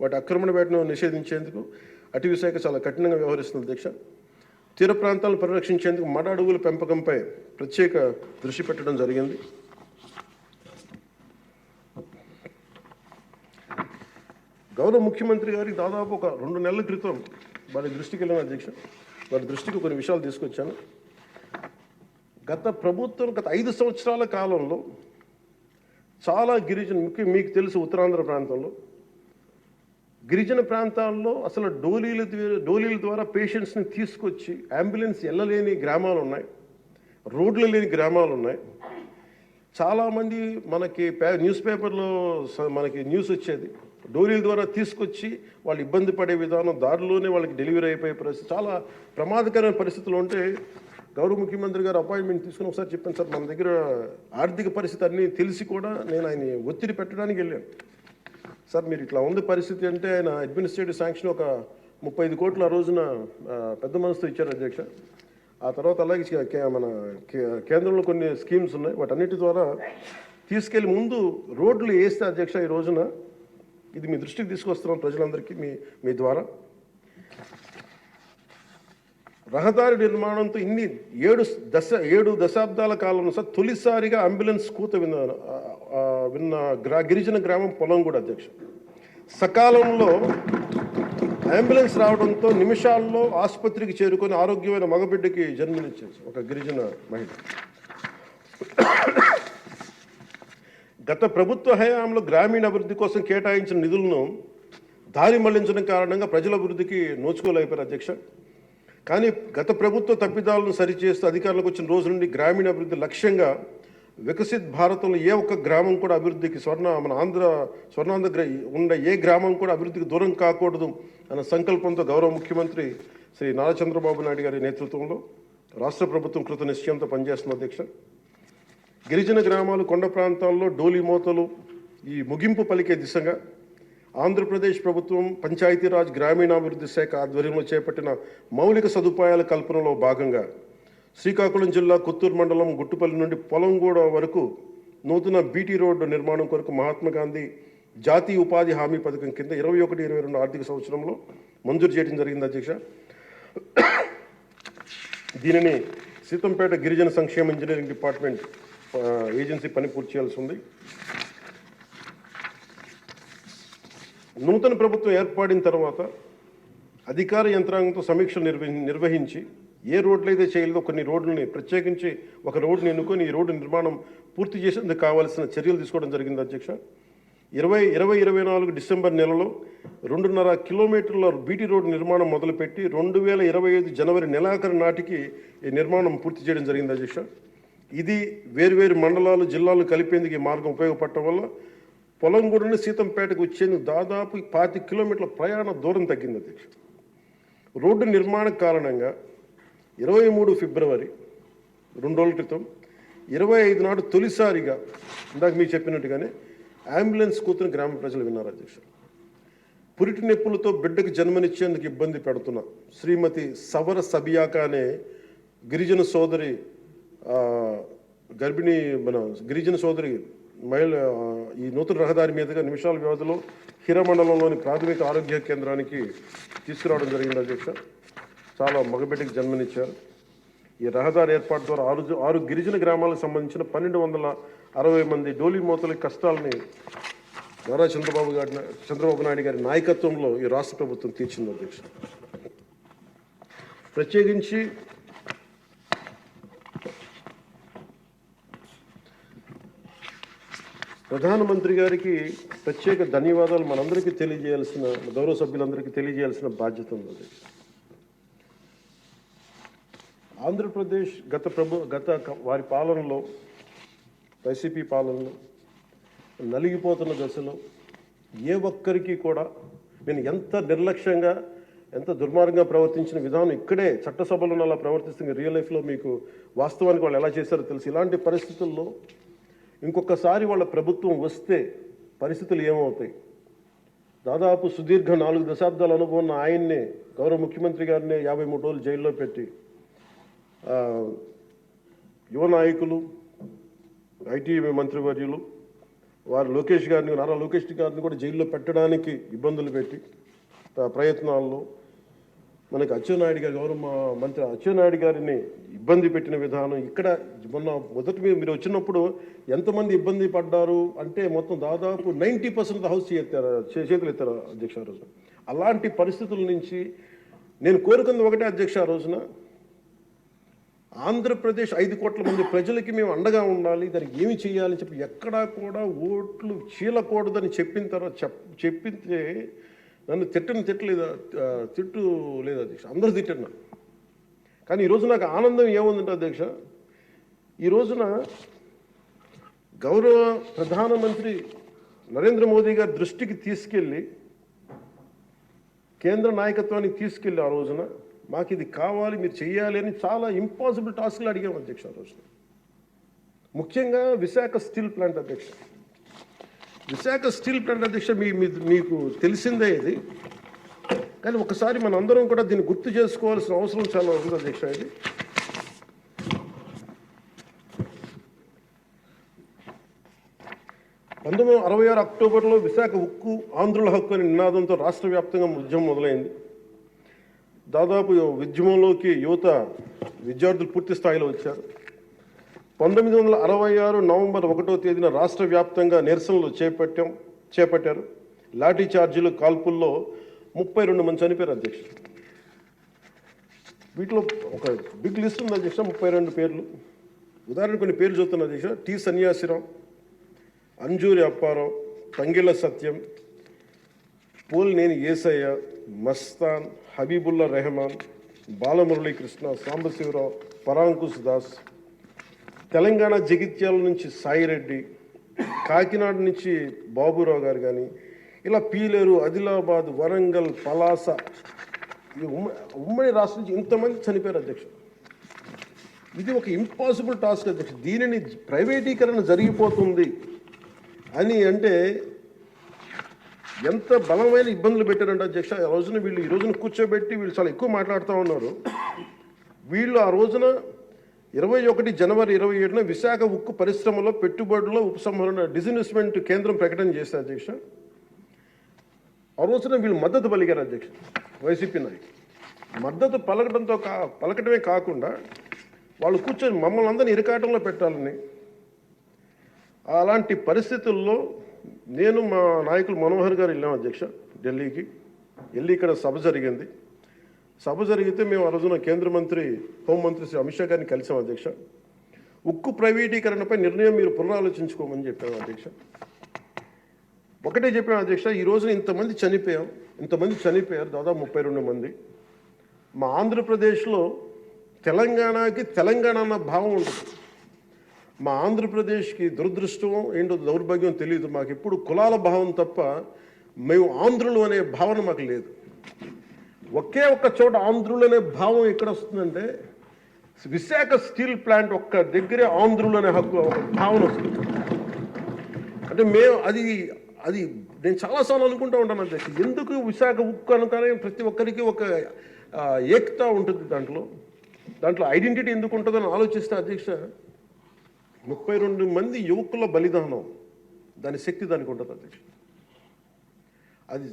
వాటి ఆక్రమణ వేటను నిషేధించేందుకు అటవీ శాఖ చాలా కఠినంగా వ్యవహరిస్తుంది అధ్యక్ష. తీర ప్రాంతాలను పరిరక్షించేందుకు మడ అడవుల పెంపకంపై ప్రత్యేక దృష్టి పెట్టడం జరిగింది. గౌరవ ముఖ్యమంత్రి గారికి దాదాపు ఒక 2 నెలల క్రితం వారి దృష్టికి వెళ్ళిన అధ్యక్ష, వారి దృష్టికి కొన్ని విషయాలు తీసుకొచ్చాను. గత 5 సంవత్సరాల కాలంలో చాలా గిరిజన, ముఖ్యంగా మీకు తెలుసు ఉత్తరాంధ్ర ప్రాంతంలో గిరిజన ప్రాంతాల్లో అసలు డోలీల ద్వారా పేషెంట్స్ని తీసుకొచ్చి అంబులెన్స్ వెళ్ళలేని గ్రామాలు ఉన్నాయి, రోడ్లు లేని గ్రామాలు ఉన్నాయి. చాలామంది మనకి న్యూస్ పేపర్లో మనకి న్యూస్ వచ్చేది, డోలీల ద్వారా తీసుకొచ్చి వాళ్ళు ఇబ్బంది పడే విధానం, దారిలోనే వాళ్ళకి డెలివరీ అయిపోయే పరిస్థితి, చాలా ప్రమాదకరమైన పరిస్థితులు ఉంటే గౌరవ ముఖ్యమంత్రి గారు అపాయింట్మెంట్ తీసుకుని ఒకసారి చెప్పాను, సార్ మన దగ్గర ఆర్థిక పరిస్థితి అన్నీ తెలిసి కూడా నేను ఆయన ఒత్తిడి పెట్టడానికి వెళ్ళాను. సార్ మీరు ఇట్లా ఉంది పరిస్థితి అంటే ఆయన అడ్మినిస్ట్రేటివ్ శాంక్షన్ ఒక 35 కోట్లు ఆ రోజున పెద్ద మనసుతో ఇచ్చారు అధ్యక్ష. ఆ తర్వాత అలాగే మన కేంద్రంలో కొన్ని స్కీమ్స్ ఉన్నాయి, వాటన్నిటి ద్వారా తీసుకెళ్ళి ముందు రోడ్లు వేస్తే అధ్యక్ష ఈ రోజున ఇది మీ దృష్టికి తీసుకొస్తున్నాం ప్రజలందరికీ మీ ద్వారా. రహదారి నిర్మాణంతో ఇన్ని 7 దశాబ్దాల కాలంలో సార్ తొలిసారిగా అంబులెన్స్ కూత విన్న గిరిజన గ్రామం పొలంగూడ అధ్యక్ష. సకాలంలో అంబులెన్స్ రావడంతో నిమిషాల్లో ఆసుపత్రికి చేరుకొని ఆరోగ్యమైన మగబిడ్డకి జన్మనిచ్చేది ఒక గిరిజన మహిళ. గత ప్రభుత్వ హయాంలో గ్రామీణ అభివృద్ధి కోసం కేటాయించిన నిధులను దారి మళ్లించడం కారణంగా ప్రజల అభివృద్ధికి నోచుకోలేకపోయారు అధ్యక్ష. కానీ గత ప్రభుత్వ తప్పిదాలను సరిచేస్తూ అధికారులకు వచ్చిన రోజు నుండి గ్రామీణ అభివృద్ధి లక్ష్యంగా వికసిత్ భారతంలో ఏ ఒక్క గ్రామం కూడా అభివృద్ధికి స్వర్ణాంధ్ర ఉన్న ఏ గ్రామం కూడా అభివృద్ధికి దూరం కాకూడదు అన్న సంకల్పంతో గౌరవ ముఖ్యమంత్రి శ్రీ నారా చంద్రబాబు నాయుడు గారి నేతృత్వంలో రాష్ట్ర ప్రభుత్వం కృత నిశ్చయంతో పనిచేస్తున్న అధ్యక్ష. గిరిజన గ్రామాలు, కొండ ప్రాంతాల్లో డోలీ మోతలు ఈ ముగింపు పలికే దిశగా ఆంధ్రప్రదేశ్ ప్రభుత్వం పంచాయతీరాజ్ గ్రామీణాభివృద్ధి శాఖ ఆధ్వర్యంలో చేపట్టిన మౌలిక సదుపాయాల కల్పనలో భాగంగా శ్రీకాకుళం జిల్లా కొత్తూరు మండలం గుట్టుపల్లి నుండి పొలంగూడ వరకు నూతన బీటీ రోడ్డు నిర్మాణం కొరకు మహాత్మా గాంధీ జాతీయ ఉపాధి హామీ పథకం కింద 21-22 ఆర్థిక సంవత్సరంలో మంజూరు చేయడం జరిగింది అధ్యక్ష. దీనిని సీతంపేట గిరిజన సంక్షేమ ఇంజనీరింగ్ డిపార్ట్మెంట్ ఏజెన్సీ పని పూర్తి చేయాల్సి ఉంది. నూతన ప్రభుత్వం ఏర్పడిన తర్వాత అధికార యంత్రాంగంతో సమీక్షలు నిర్వహించి ఏ రోడ్లు అయితే చేయలేదో కొన్ని రోడ్లని ప్రత్యేకించి ఒక రోడ్డుని ఎన్నుకొని ఈ రోడ్డు నిర్మాణం పూర్తి చేసేందుకు కావాల్సిన చర్యలు తీసుకోవడం జరిగింది అధ్యక్ష. 2024 డిసెంబర్ నెలలో 2.5 కిలోమీటర్ల బీటీ రోడ్డు నిర్మాణం మొదలుపెట్టి 2025 జనవరి నెలాఖరు నాటికి ఈ నిర్మాణం పూర్తి చేయడం జరిగింది అధ్యక్ష. ఇది వేరువేరు మండలాలు, జిల్లాలు కలిపేందుకు ఈ మార్గం ఉపయోగపడటం వల్ల పొలంగూడ నుండి సీతంపేటకు వచ్చేందుకు దాదాపు 25 కిలోమీటర్ల ప్రయాణ దూరం తగ్గింది అధ్యక్ష. రోడ్డు నిర్మాణ కారణంగా 23 ఫిబ్రవరి 2 రోజుల క్రితం 25 నాడు తొలిసారిగా ఇందాక మీకు చెప్పినట్టుగానే అంబులెన్స్ కూతురు గ్రామ ప్రజలు విన్నారు అధ్యక్ష. పురిటి నొప్పులతో బిడ్డకు జన్మనిచ్చేందుకు ఇబ్బంది పెడుతున్న శ్రీమతి సవర సబియాక అనే గిరిజన సోదరి గిరిజన సోదరి మహిళ ఈ నూతన రహదారి మీదుగా నిమిషాల వ్యవధిలో హిరమండలంలోని ప్రాథమిక ఆరోగ్య కేంద్రానికి తీసుకురావడం జరిగింది అధ్యక్ష. చాలా మగబిడ్డకి జన్మనిచ్చారు. ఈ రహదారి ఏర్పాటు ద్వారా 6 గిరిజన గ్రామాలకు సంబంధించిన 1260 మంది డోలీ మోతల కష్టాలని నారా చంద్రబాబు నాయుడు గారి నాయకత్వంలో ఈ రాష్ట్ర ప్రభుత్వం తీర్చింది అధ్యక్ష. ప్రత్యేకించి ప్రధానమంత్రి గారికి ప్రత్యేక ధన్యవాదాలు మనందరికీ తెలియజేయాల్సిన, గౌరవ సభ్యులందరికీ తెలియజేయాల్సిన బాధ్యత ఉంది. ఆంధ్రప్రదేశ్ గత వారి పాలనలో, వైసీపీ పాలనలో నలిగిపోతున్న దశలో ఏ ఒక్కరికి కూడా నేను ఎంత నిర్లక్ష్యంగా, ఎంత దుర్మార్గంగా ప్రవర్తించిన విధానం ఇక్కడే చట్టసభలో అలా ప్రవర్తిస్తుంది. రియల్ లైఫ్లో మీకు వాస్తవానికి వాళ్ళు ఎలా చేశారో తెలుసు. ఇలాంటి పరిస్థితుల్లో ఇంకొకసారి వాళ్ళ ప్రభుత్వం వస్తే పరిస్థితులు ఏమవుతాయి? దాదాపు సుదీర్ఘ 4 దశాబ్దాల అనుభవం ఉన్న ఆయన్నే, గౌరవ ముఖ్యమంత్రి గారిని 53 రోజులు జైల్లో పెట్టి యువ నాయకులు, ఐటీ మంత్రివర్యులు వారు నారా లోకేష్ గారిని కూడా జైల్లో పెట్టడానికి ఇబ్బందులు పెట్టి ప్రయత్నాల్లో మనకి అచ్చెన్నాయుడు గారు, గౌరవ మంత్రి అచ్చెన్నాయుడు గారిని ఇబ్బంది పెట్టిన విధానం ఇక్కడ మొదటి మీరు వచ్చినప్పుడు ఎంతమంది ఇబ్బంది పడ్డారు అంటే మొత్తం దాదాపు 90% హౌస్ చేతులు ఎత్తారు అధ్యక్ష. ఆ రోజున అలాంటి పరిస్థితుల నుంచి నేను కోరుకుంది ఒకటే అధ్యక్ష, ఆ రోజున ఆంధ్రప్రదేశ్ 5 కోట్ల మంది ప్రజలకి మేము అండగా ఉండాలి, దానికి ఏమి చేయాలని చెప్పి ఎక్కడా కూడా ఓట్లు చీలకూడదని చెప్పిన తర్వాత చెప్తే నన్ను తిట్టలేదు, తిట్టు లేదు అధ్యక్ష, అందరూ తిట్టారు. కానీ ఈరోజు నాకు ఆనందం ఏముందంటే అధ్యక్ష, ఈ రోజున గౌరవ ప్రధానమంత్రి నరేంద్ర మోదీ గారి దృష్టికి తీసుకెళ్ళి, కేంద్ర నాయకత్వానికి తీసుకెళ్ళి ఆ రోజున మాకు ఇది కావాలి, మీరు చెయ్యాలి అని చాలా ఇంపాసిబుల్ టాస్క్లు అడిగాం అధ్యక్ష ఆ రోజున. ముఖ్యంగా విశాఖ స్టీల్ ప్లాంట్ అధ్యక్ష. విశాఖ స్టీల్ ప్లాంట్ అధ్యక్ష మీకు తెలిసిందే ఇది, కానీ ఒకసారి మన అందరం కూడా దీన్ని గుర్తు చేసుకోవాల్సిన అవసరం చాలా ఉంది అధ్యక్ష. ఇది 1966 అక్టోబర్లో విశాఖ ఉక్కు ఆంధ్రుల హక్కు అనే నినాదంతో రాష్ట్ర వ్యాప్తంగా ఉద్యమం మొదలైంది. దాదాపు ఉద్యమంలోకి విద్యార్థులు పూర్తి స్థాయిలో వచ్చారు. 1966 నవంబర్ 1వ తేదీన రాష్ట్ర వ్యాప్తంగా నిరసనలు చేపట్టారు. లాఠీ చార్జీలు, కాల్పుల్లో 32 మంది చనిపోయారు అధ్యక్ష. వీటిలో ఒక బిగ్ లిస్ట్ ఉంది అధ్యక్ష, 32 పేర్లు. ఉదాహరణ కొన్ని పేర్లు చూస్తున్నా అధ్యక్ష. టి సన్యాసిరావు, అంజూరి అప్పారావు, తంగిళ్ళ సత్యం, పోలినేని ఏసయ్య, మస్తాన్, హబీబుల్లా రెహమాన్, బాలమురళీకృష్ణ, సాంబశివరావు, పరాంకుశ్ దాస్, తెలంగాణ జగిత్యాల నుంచి సాయిరెడ్డి, కాకినాడ నుంచి బాబురావు గారు కానీ, ఇలా పీలేరు, ఆదిలాబాద్, వరంగల్, పలాస, ఉమ్మడి రాష్ట్రం నుంచి ఇంతమంది చనిపోయారు అధ్యక్ష. ఇది ఒక ఇంపాసిబుల్ టాస్క్ అధ్యక్ష. దీనిని ప్రైవేటీకరణ జరిగిపోతుంది అని అంటే ఎంత బలమైన ఇబ్బందులు పెట్టారంటే అధ్యక్ష. ఆ రోజున ఈ రోజున కూర్చోబెట్టి వీళ్ళు చాలా ఎక్కువ మాట్లాడుతూ ఉన్నారు. వీళ్ళు ఆ రోజున 21 జనవరి 27న విశాఖ ఉక్కు పరిశ్రమలో పెట్టుబడుల ఉపసంహరణ డిజిన్వెస్ట్మెంట్ కేంద్రం ప్రకటన చేశారు అధ్యక్ష. ఆ రోజున వీళ్ళు మద్దతు పలికారు అధ్యక్ష. వైసీపీ నాయకులు మద్దతు పలకటమే కాకుండా వాళ్ళు కూర్చొని మమ్మల్ని అందరినీ ఇరకాటంలో పెట్టాలని. అలాంటి పరిస్థితుల్లో నేను మా నాయకులు మనోహర్ గారు వెళ్ళాం అధ్యక్ష ఢిల్లీకి. వెళ్ళి ఇక్కడ సభ జరిగింది. సభ జరిగితే మేము ఆ రోజున కేంద్ర మంత్రి, హోంమంత్రి శ్రీ అమిత్ షా గారిని కలిసాం అధ్యక్ష. ఉక్కు ప్రైవేటీకరణపై నిర్ణయం మీరు పునరాలోచించుకోమని చెప్పాము అధ్యక్ష. ఒకటే చెప్పాము అధ్యక్ష, ఈ రోజున ఇంతమంది చనిపోయారు, దాదాపు 32 మంది. మా ఆంధ్రప్రదేశ్లో తెలంగాణకి తెలంగాణ అన్న భావం ఉంటుంది. మా ఆంధ్రప్రదేశ్కి దురదృష్టం ఏంటో దౌర్భాగ్యం తెలియదు. మాకు ఎప్పుడు కులాల భావం తప్ప మేము ఆంధ్రులు అనే భావన మాకు లేదు. ఒకే ఒక్క చోట ఆంధ్రులు అనే భావం ఎక్కడ వస్తుందంటే విశాఖ స్టీల్ ప్లాంట్ ఒక్క దగ్గరే ఆంధ్రులు అనే హక్కు భావన వస్తుంది. అంటే మేము అది నేను చాలాసార్లు అనుకుంటూ ఉంటాను అధ్యక్ష, ఎందుకు విశాఖ ఉక్కు అనుకనే ప్రతి ఒక్కరికి ఒక ఏకత ఉంటుంది, దాంట్లో ఐడెంటిటీ ఎందుకు ఉంటుందని ఆలోచిస్తే అధ్యక్ష 32 మంది యువకుల బలిదానం, దాని శక్తి దానికి ఉంటుంది అధ్యక్ష. అది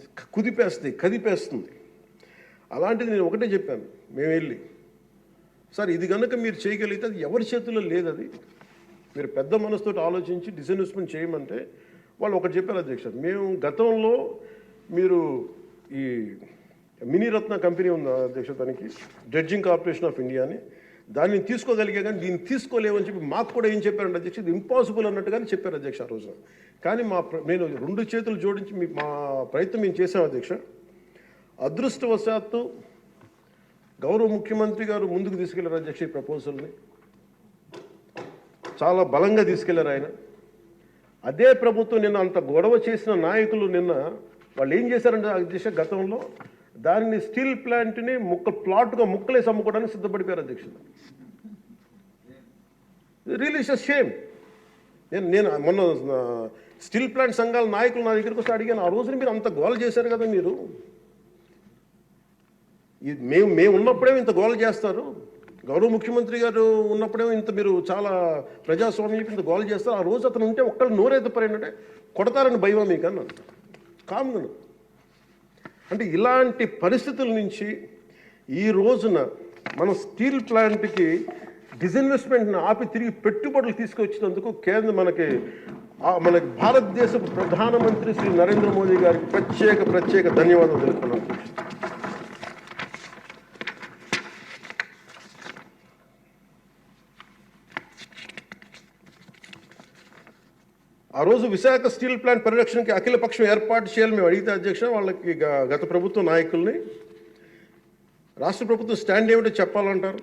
కదిపేస్తుంది. అలాంటిది నేను ఒకటే చెప్పాను, మేము వెళ్ళి సార్ ఇది కనుక మీరు చేయగలిగితే అది ఎవరి చేతుల్లో లేదు, అది మీరు పెద్ద మనసుతో ఆలోచించి డిస్ఇన్వెస్ట్మెంట్ చేయమంటే వాళ్ళు ఒకటి చెప్పారు అధ్యక్ష. మేము గతంలో మీరు ఈ మినీరత్న కంపెనీ ఉంది అధ్యక్ష, దానికి డ్రెడ్జింగ్ కార్పొరేషన్ ఆఫ్ ఇండియా అని, దాన్ని తీసుకోగలిగే కానీ దీన్ని తీసుకోలేమని చెప్పి మాకు కూడా ఏం చెప్పారంటే అధ్యక్ష, ఇది ఇంపాసిబుల్ అన్నట్టుగానే చెప్పారు అధ్యక్ష ఆ రోజున. కానీ నేను 2 చేతులు జోడించి మా ప్రయత్నం మేము చేసాం అధ్యక్ష. అదృష్టవశాత్తు గౌరవ ముఖ్యమంత్రి గారు ముందుకు తీసుకెళ్లారు అధ్యక్ష. ఈ ప్రపోజల్ని చాలా బలంగా తీసుకెళ్లారు ఆయన. అదే ప్రభుత్వం నిన్న అంత గొడవ చేసిన నాయకులు నిన్న వాళ్ళు ఏం చేశారంటే అధ్యక్ష, గతంలో దానిని స్టీల్ ప్లాంట్ని ప్లాట్గా ముక్కలేసి అమ్ముకోవడానికి సిద్ధపడిపోయారు అధ్యక్ష. Really it's a shame. నేను మొన్న స్టీల్ ప్లాంట్ సంఘాల నాయకులు నా దగ్గరికి వస్తే అడిగాను, ఆ రోజున మీరు అంత గోల చేశారు కదా, మీరు మేము ఉన్నప్పుడేమో ఇంత గోల చేస్తారు, గౌరవ ముఖ్యమంత్రి గారు ఉన్నప్పుడేమో ఇంత మీరు చాలా ప్రజాస్వామ్యం ఇంత గోల చేస్తారు, ఆ రోజు అతను ఉంటే ఒక్కళ్ళు నోరెత్తపరేంటే కొడతారని భయమా మీకు అన్నాను కామ్గా. అంటే ఇలాంటి పరిస్థితుల నుంచి ఈ రోజున మన స్టీల్ ప్లాంట్కి డిస్ఇన్వెస్ట్మెంట్ని ఆపి తిరిగి పెట్టుబడులు తీసుకొచ్చినందుకు మనకి భారతదేశ ప్రధానమంత్రి శ్రీ నరేంద్ర మోదీ గారికి ప్రత్యేక ధన్యవాదాలు తెలుపుతున్నాను. ఆ రోజు విశాఖ స్టీల్ ప్లాంట్ పరిరక్షణకి అఖిల పక్షం ఏర్పాటు చేయాలని మేము అడిగితే అధ్యక్ష వాళ్ళకి గత ప్రభుత్వ నాయకుల్ని రాష్ట్ర ప్రభుత్వం స్టాండ్ ఏమిటో చెప్పాలంటారు.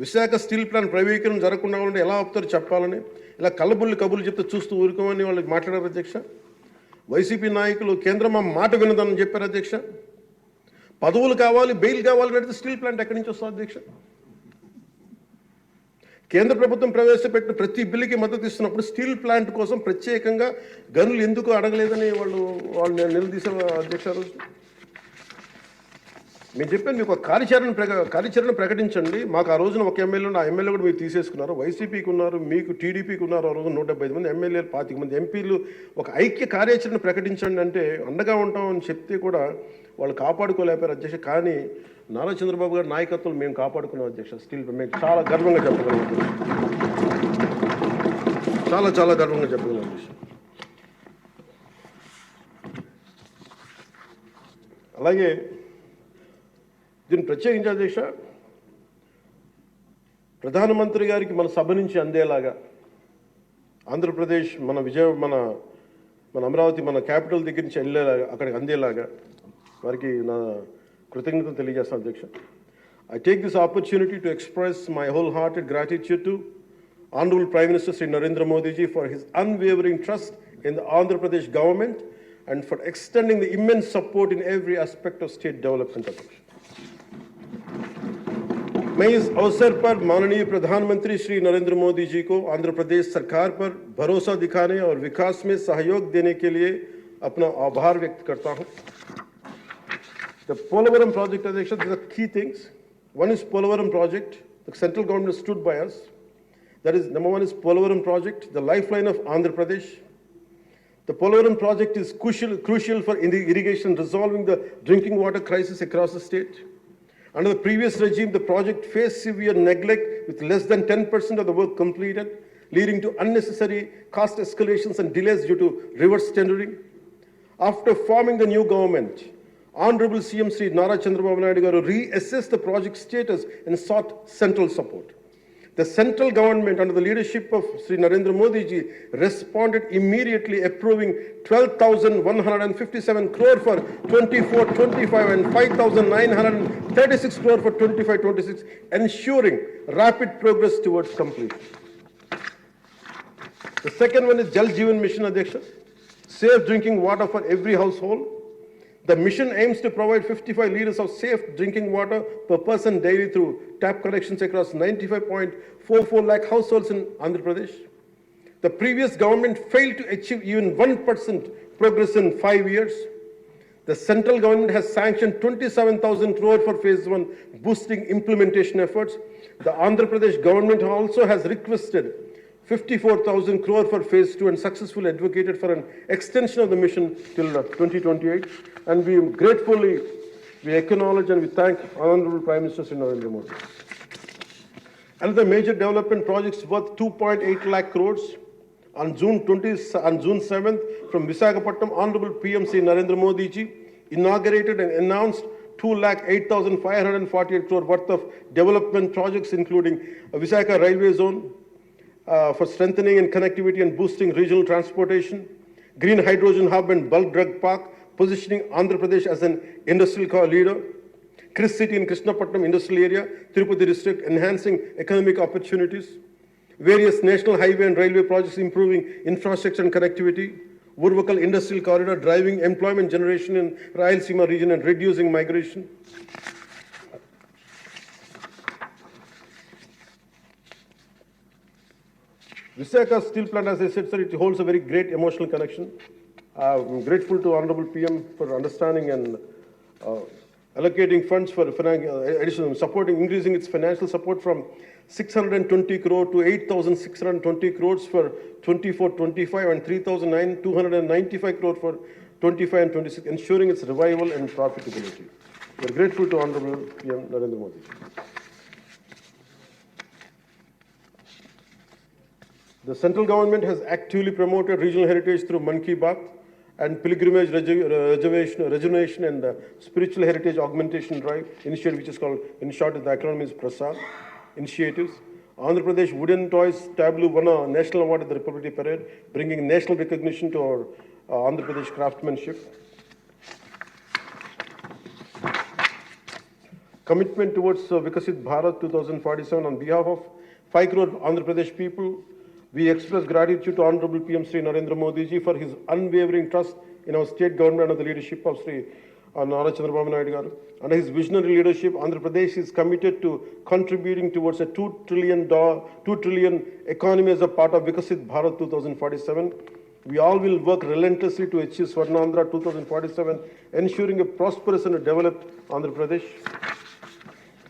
విశాఖ స్టీల్ ప్లాంట్ ప్రైవేటీకరణ జరగకుండా ఉంటే ఎలా ఆపుతారు చెప్పాలని, ఇలా కళ్ళబుల్లి కబుర్లు చెప్తే చూస్తూ ఊరుకోమని వాళ్ళకి మాట్లాడారు అధ్యక్ష. వైసీపీ నాయకులు కేంద్రం మా మాట వినదని చెప్పారు అధ్యక్ష. పదవులు కావాలి, బెయిల్ కావాలని అడిగితే స్టీల్ ప్లాంట్ ఎక్కడి నుంచి వస్తుంది అధ్యక్ష? కేంద్ర ప్రభుత్వం ప్రవేశపెట్టిన ప్రతి బిల్లుకి మద్దతు ఇస్తున్నప్పుడు స్టీల్ ప్లాంట్ కోసం ప్రత్యేకంగా గనులు ఎందుకు అడగలేదని వాళ్ళు నిలదీశారు అధ్యక్ష. రోజు మేము చెప్పాను మీకు ఒక కార్యాచరణ ప్రకటించండి. మాకు ఆ రోజున ఒక ఎమ్మెల్యే, ఆ ఎమ్మెల్యే కూడా మీరు తీసేసుకున్నారు. వైసీపీకి ఉన్నారు, మీకు టీడీపీకి ఉన్నారు. ఆ రోజు 175 మంది ఎమ్మెల్యేలు, 25 మంది ఎంపీలు. ఒక ఐక్య కార్యాచరణ ప్రకటించండి అంటే అండగా ఉంటామని చెప్తే కూడా వాళ్ళు కాపాడుకోలేపారు అధ్యక్ష. కానీ నారా చంద్రబాబు గారి నాయకత్వం మేము కాపాడుకున్నాం అధ్యక్ష. స్టీల్ మేము చాలా గర్వంగా చెప్పగలం, చాలా గర్వంగా చెప్పగలం అధ్యక్ష. అలాగే దీన్ని ప్రత్యేకించి అధ్యక్ష ప్రధానమంత్రి గారికి మన సభ నుంచి అందేలాగా ఆంధ్రప్రదేశ్ మన అమరావతి మన క్యాపిటల్ దగ్గర నుంచి వెళ్ళేలాగా అక్కడికి అందేలాగా వారికి నా కృతజ్ఞతలు తెలియజేస్తాను అధ్యక్ష. I take this opportunity to express my wholehearted gratitude to Honorable Prime Minister Sri Narendra Modi ji for his unwavering trust in the Andhra Pradesh government and for extending the immense support in every aspect of state development. मैं इस अवसर पर माननीय प्रधानमंत्री श्री नरेंद्र मोदी जी को आंध्र प्रदेश सरकार पर भरोसा दिखाने और विकास में सहयोग देने के लिए अपना आभार व्यक्त करता हूं. The Polavaram project, Adhyaksha, these are key things. One is Polavaram project. The central government stood by us. That is, number one is Polavaram project, the lifeline of Andhra Pradesh. The Polavaram project is crucial for irrigation, resolving the drinking water crisis across the state. Under the previous regime, the project faced severe neglect with less than 10% of the work completed, leading to unnecessary cost escalations and delays due to reverse tendering. After forming the new government, Honorable CM Sri Nara Chandrababu Naidu Garu reassessed the project status and sought central support. The central government under the leadership of Sri Narendra Modi ji responded immediately, approving 12,157 crore for 24-25 and 5,936 crore for 25-26, ensuring rapid progress towards completion. The second one is Jal Jeevan Mission, Adhyaksha, safe drinking water for every household. The mission aims to provide 55 liters of safe drinking water per person daily through tap connections across 95.44 lakh households in Andhra Pradesh. The previous government failed to achieve even 1% progress in 5 years. The central government has sanctioned 27,000 crore for phase 1, boosting implementation efforts. The Andhra Pradesh government also has requested 54,000 crore for phase 2 and successfully advocated for an extension of the mission till 2028. And we acknowledge and we thank Honorable Prime Minister Sri Narendra Modi. Another major development projects worth 2.8 lakh crores. On June 7th, from Visakhapatnam, Honorable PM Sri Narendra Modi ji inaugurated and announced 2,08,548 crore worth of development projects, including a Visakha railway zone, for strengthening and connectivity and boosting regional transportation, green hydrogen hub and bulk drug park, positioning Andhra Pradesh as an industrial core leader, Chris City in Krishnapatnam industrial area, Tirupati district, enhancing economic opportunities, various national highway and railway projects improving infrastructure and connectivity, Urvakal industrial corridor driving employment generation in Rayalaseema region and reducing migration. Visakha steel plant, as I said, sir, it holds a very great emotional connection. I'm grateful to Honorable PM for understanding and allocating funds for additional supporting, increasing its financial support from 620 crore to 8,620 crores for 24-25 and 3,295 crore for 25 and 26, ensuring its revival and profitability. We're grateful to Honorable PM Narendra Modi. The central government has actively promoted regional heritage through Man Ki Baat and pilgrimage rejuvenation and spiritual heritage augmentation drive initiative, which is called, in short, the acronym is PRASAD initiatives. Andhra Pradesh Wooden Toys Tableau won a national award at the Republic Day Parade, bringing national recognition to our Andhra Pradesh craftsmanship. Commitment towards Vikasit Bharat 2047 on behalf of 5 crore Andhra Pradesh people, we express gratitude to Honorable PM Sri Narendra Modi ji for his unwavering trust in our state government under the leadership of Sri Nara Chandrababu Naidu garu. Under his visionary leadership, Andhra Pradesh is committed to contributing towards a $2 trillion economy as a part of Vikasit Bharat 2047. We all will work relentlessly to achieve Swarnandhra 2047, ensuring a prosperous and a developed Andhra Pradesh.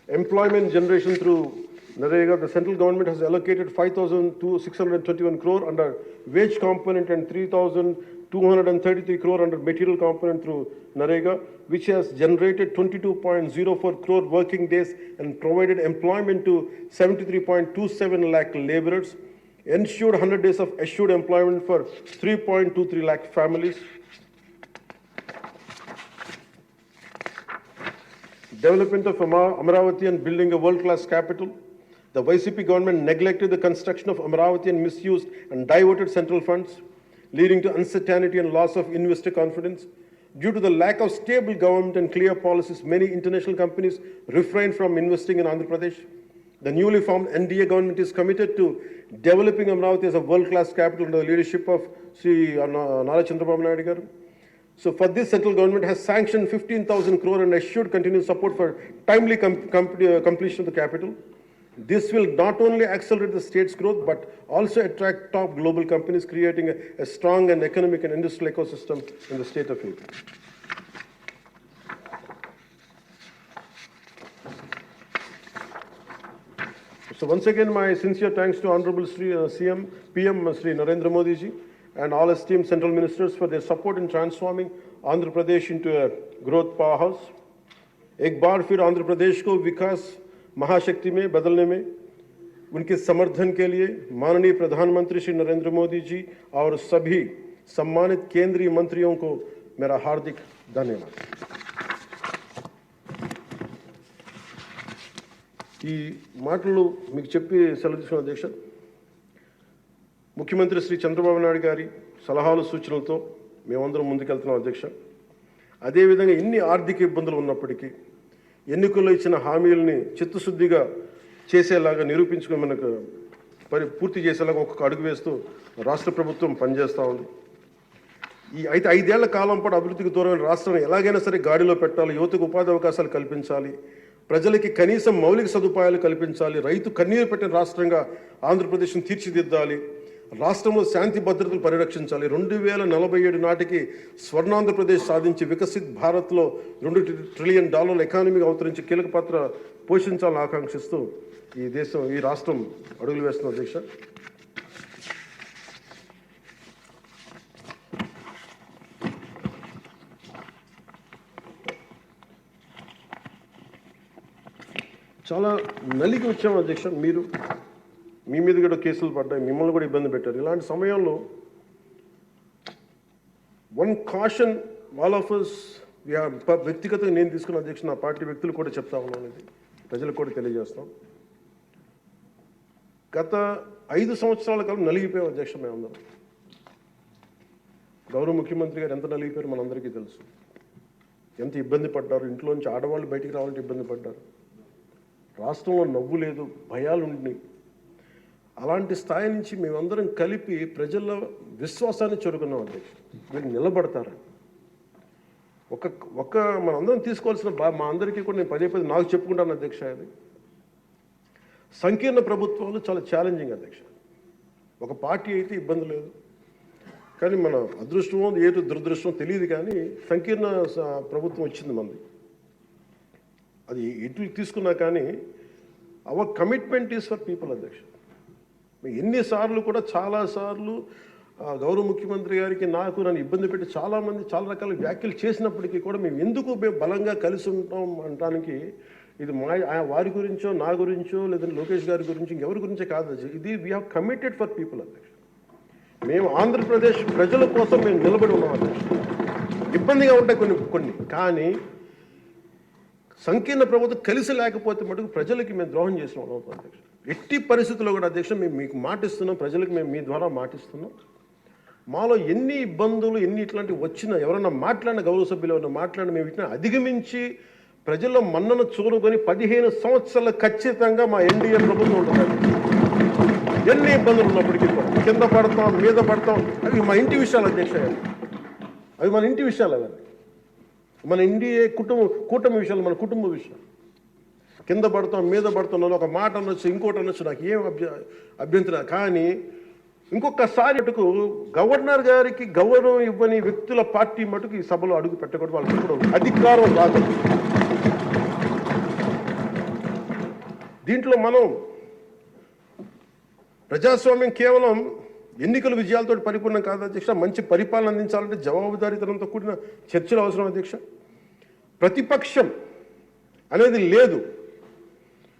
Employment generation through Narega, the central government has allocated 5,621 crore under wage component and 3,233 crore under material component through Narega, which has generated 22.04 crore working days and provided employment to 73.27 lakh laborers, ensured 100 days of assured employment for 3.23 lakh families. Development of Amaravati and building a world-class capital. The YCP government neglected the construction of Amaravati and misused and diverted central funds, leading to uncertainty and loss of investor confidence. Due to the lack of stable government and clear policies, many international companies refrain from investing in Andhra Pradesh. The newly formed NDA government is committed to developing Amaravati as a world-class capital under the leadership of Sri Nara Chandrababu Naidu garu. So for this, central government has sanctioned 15,000 crore and assured continued support for timely completion of the capital. This will not only accelerate the state's growth, but also attract top global companies, creating a strong and economic and industrial ecosystem in the state of AP. So once again, my sincere thanks to Honorable PM Sri Narendra Modi ji and all esteemed central ministers for their support in transforming Andhra Pradesh into a growth powerhouse. एक बार फिर आंध्र प्रदेश को विकास महाशक्ति में बदलने में उनके समर्थन के लिए माननीय प्रधानमंत्री श्री नरेंद्र मोदी जी और सभी सम्मानित केंद्रीय मंत्रियों को मेरा हार्दिक धन्यवाद. ఈ మాటలు మీకు చెప్పి సెలవు తీసుకున్న అధ్యక్ష, ముఖ్యమంత్రి శ్రీ చంద్రబాబు నాయుడు గారి సలహాలు సూచనలతో మేమందరం ముందుకెళ్తున్నాం అధ్యక్ష. అదేవిధంగా ఎన్ని ఆర్థిక ఇబ్బందులు ఉన్నప్పటికీ ఎన్నికల్లో ఇచ్చిన హామీలని చిత్తశుద్ధిగా చేసేలాగా నిరూపించుకుని మనకు పూర్తి చేసేలాగా ఒక్కొక్క అడుగు వేస్తూ రాష్ట్ర ప్రభుత్వం పనిచేస్తూ ఉంది. ఈ 5 కాలం పాటు అభివృద్ధికి దూరమైన రాష్ట్రాన్ని ఎలాగైనా సరే గాడిలో పెట్టాలి, యువతకు ఉపాధి అవకాశాలు కల్పించాలి, ప్రజలకి కనీసం మౌలిక సదుపాయాలు కల్పించాలి, రైతు కన్నీరు పెట్టిన రాష్ట్రంగా ఆంధ్రప్రదేశ్ను తీర్చిదిద్దాలి, రాష్ట్రంలో శాంతి భద్రతలు పరిరక్షించాలి, 2047 నాటికి స్వర్ణాంధ్రప్రదేశ్ సాధించి వికసిత్ భారత్లో $2 ట్రిలియన్ ఎకానమీగా అవతరించి కీలక పాత్ర పోషించాలని ఆకాంక్షిస్తూ ఈ రాష్ట్రం అడుగులు వేస్తున్న అధ్యక్ష. చాలా నలిగి వచ్చాము అధ్యక్ష. మీ మీద కూడా కేసులు పడ్డాయి, మిమ్మల్ని కూడా ఇబ్బంది పెట్టారు. ఇలాంటి సమయంలో one caution all of us, వ్యక్తిగతంగా నేను తీసుకున్న అధ్యక్ష, నా పార్టీ వ్యక్తులు కూడా చెప్తా ఉన్నాను, ఇది ప్రజలకు కూడా తెలియజేస్తాం. గత 5 సంవత్సరాల కాలం నలిగిపోయాం అధ్యక్ష. మేమందరం గౌరవ ముఖ్యమంత్రి గారు ఎంత నలిగిపోయారు మనందరికీ తెలుసు. ఎంత ఇబ్బంది పడ్డారు, ఇంట్లోంచి ఆడవాళ్ళు బయటికి రావాలంటే ఇబ్బంది పడ్డారు, రాష్ట్రంలో నవ్వు లేదు, భయాలు ఉన్నాయి. అలాంటి స్థాయి నుంచి మేమందరం కలిపి ప్రజల్లో విశ్వాసాన్ని చెరుకున్నాం అధ్యక్ష. వీళ్ళు నిలబడతారని ఒక మనందరం తీసుకోవాల్సిన మా అందరికీ కూడా నేను పదే నాకు చెప్పుకుంటాను అధ్యక్ష. అది సంకీర్ణ ప్రభుత్వాలు చాలా ఛాలెంజింగ్ అధ్యక్ష. ఒక పార్టీ అయితే ఇబ్బంది లేదు, కానీ మన అదృష్టమో ఏదో దురదృష్టమో తెలియదు, కానీ సంకీర్ణ ప్రభుత్వం వచ్చింది మనది. అది ఎటు తీసుకున్నా కానీ our commitment is for people అధ్యక్ష. ఎన్నిసార్లు కూడా చాలాసార్లు గౌరవ ముఖ్యమంత్రి గారికి నన్ను ఇబ్బంది పెట్టి చాలామంది చాలా రకాల వ్యాఖ్యలు చేసినప్పటికీ కూడా మేము బలంగా కలిసి ఉంటాం అనడానికి ఇది వారి గురించో నా గురించో లేదంటే లోకేష్ గారి గురించి ఇంకెవరి గురించే కాదు. ఇది we have committed for people అధ్యక్ష. మేము ఆంధ్రప్రదేశ్ ప్రజల కోసం మేము నిలబడి ఉన్నాం అధ్యక్ష. ఇబ్బందిగా ఉంటాయి కొన్ని కానీ సంకీర్ణ ప్రభుత్వం కలిసి లేకపోతే మటుకు ప్రజలకి మేము ద్రోహం చేసిన వాళ్ళం అవుతాం అధ్యక్ష. ఎట్టి పరిస్థితుల్లో కూడా అధ్యక్ష మేము మీకు మాటిస్తున్నాం, ప్రజలకు మేము మీ ద్వారా మాటిస్తున్నాం. మాలో ఎన్ని ఇబ్బందులు ఎన్ని ఇట్లాంటివి వచ్చినా, ఎవరన్నా మాట్లాడిన గౌరవ సభ్యులు ఎవరన్నా మాట్లాడిన మేము వీటిని అధిగమించి ప్రజల్లో మన్నను చూరుకొని 15 సంవత్సరాలు ఖచ్చితంగా మా ఎన్డీఏ ప్రభుత్వం ఉంటుంది. ఎన్ని ఇబ్బందులు ఉన్నప్పటికీ కింద పడతాం, మీద పడతాం, అవి మా ఇంటి విషయాలు అధ్యక్ష. అవి మన ఇంటి విషయాలు, అవన్నీ మన ఎన్డీఏ కూటమి విషయాలు, మన కుటుంబ విషయాలు. కింద పడతాం, మీద పడతాం, ఒక మాట అనొచ్చు, ఇంకోటి అనొచ్చు, నాకు ఏం అభ్యంతరం. కానీ ఇంకొకసారి మటుకు గవర్నర్ గారికి గౌరవం ఇవ్వని వ్యక్తుల పార్టీ మటుకు ఈ సభలో అడుగు పెట్టకూడదు. వాళ్ళకి కూడా అధికారం రాదు. దీంట్లో మనం ప్రజాస్వామ్యం కేవలం ఎన్నికల విజయాలతో పరిపూర్ణం కాదు అధ్యక్ష. మంచి పరిపాలన అందించాలంటే జవాబుదారీతనంతో కూడిన చర్చలు అవసరం అధ్యక్ష. ప్రతిపక్షం అనేది లేదు.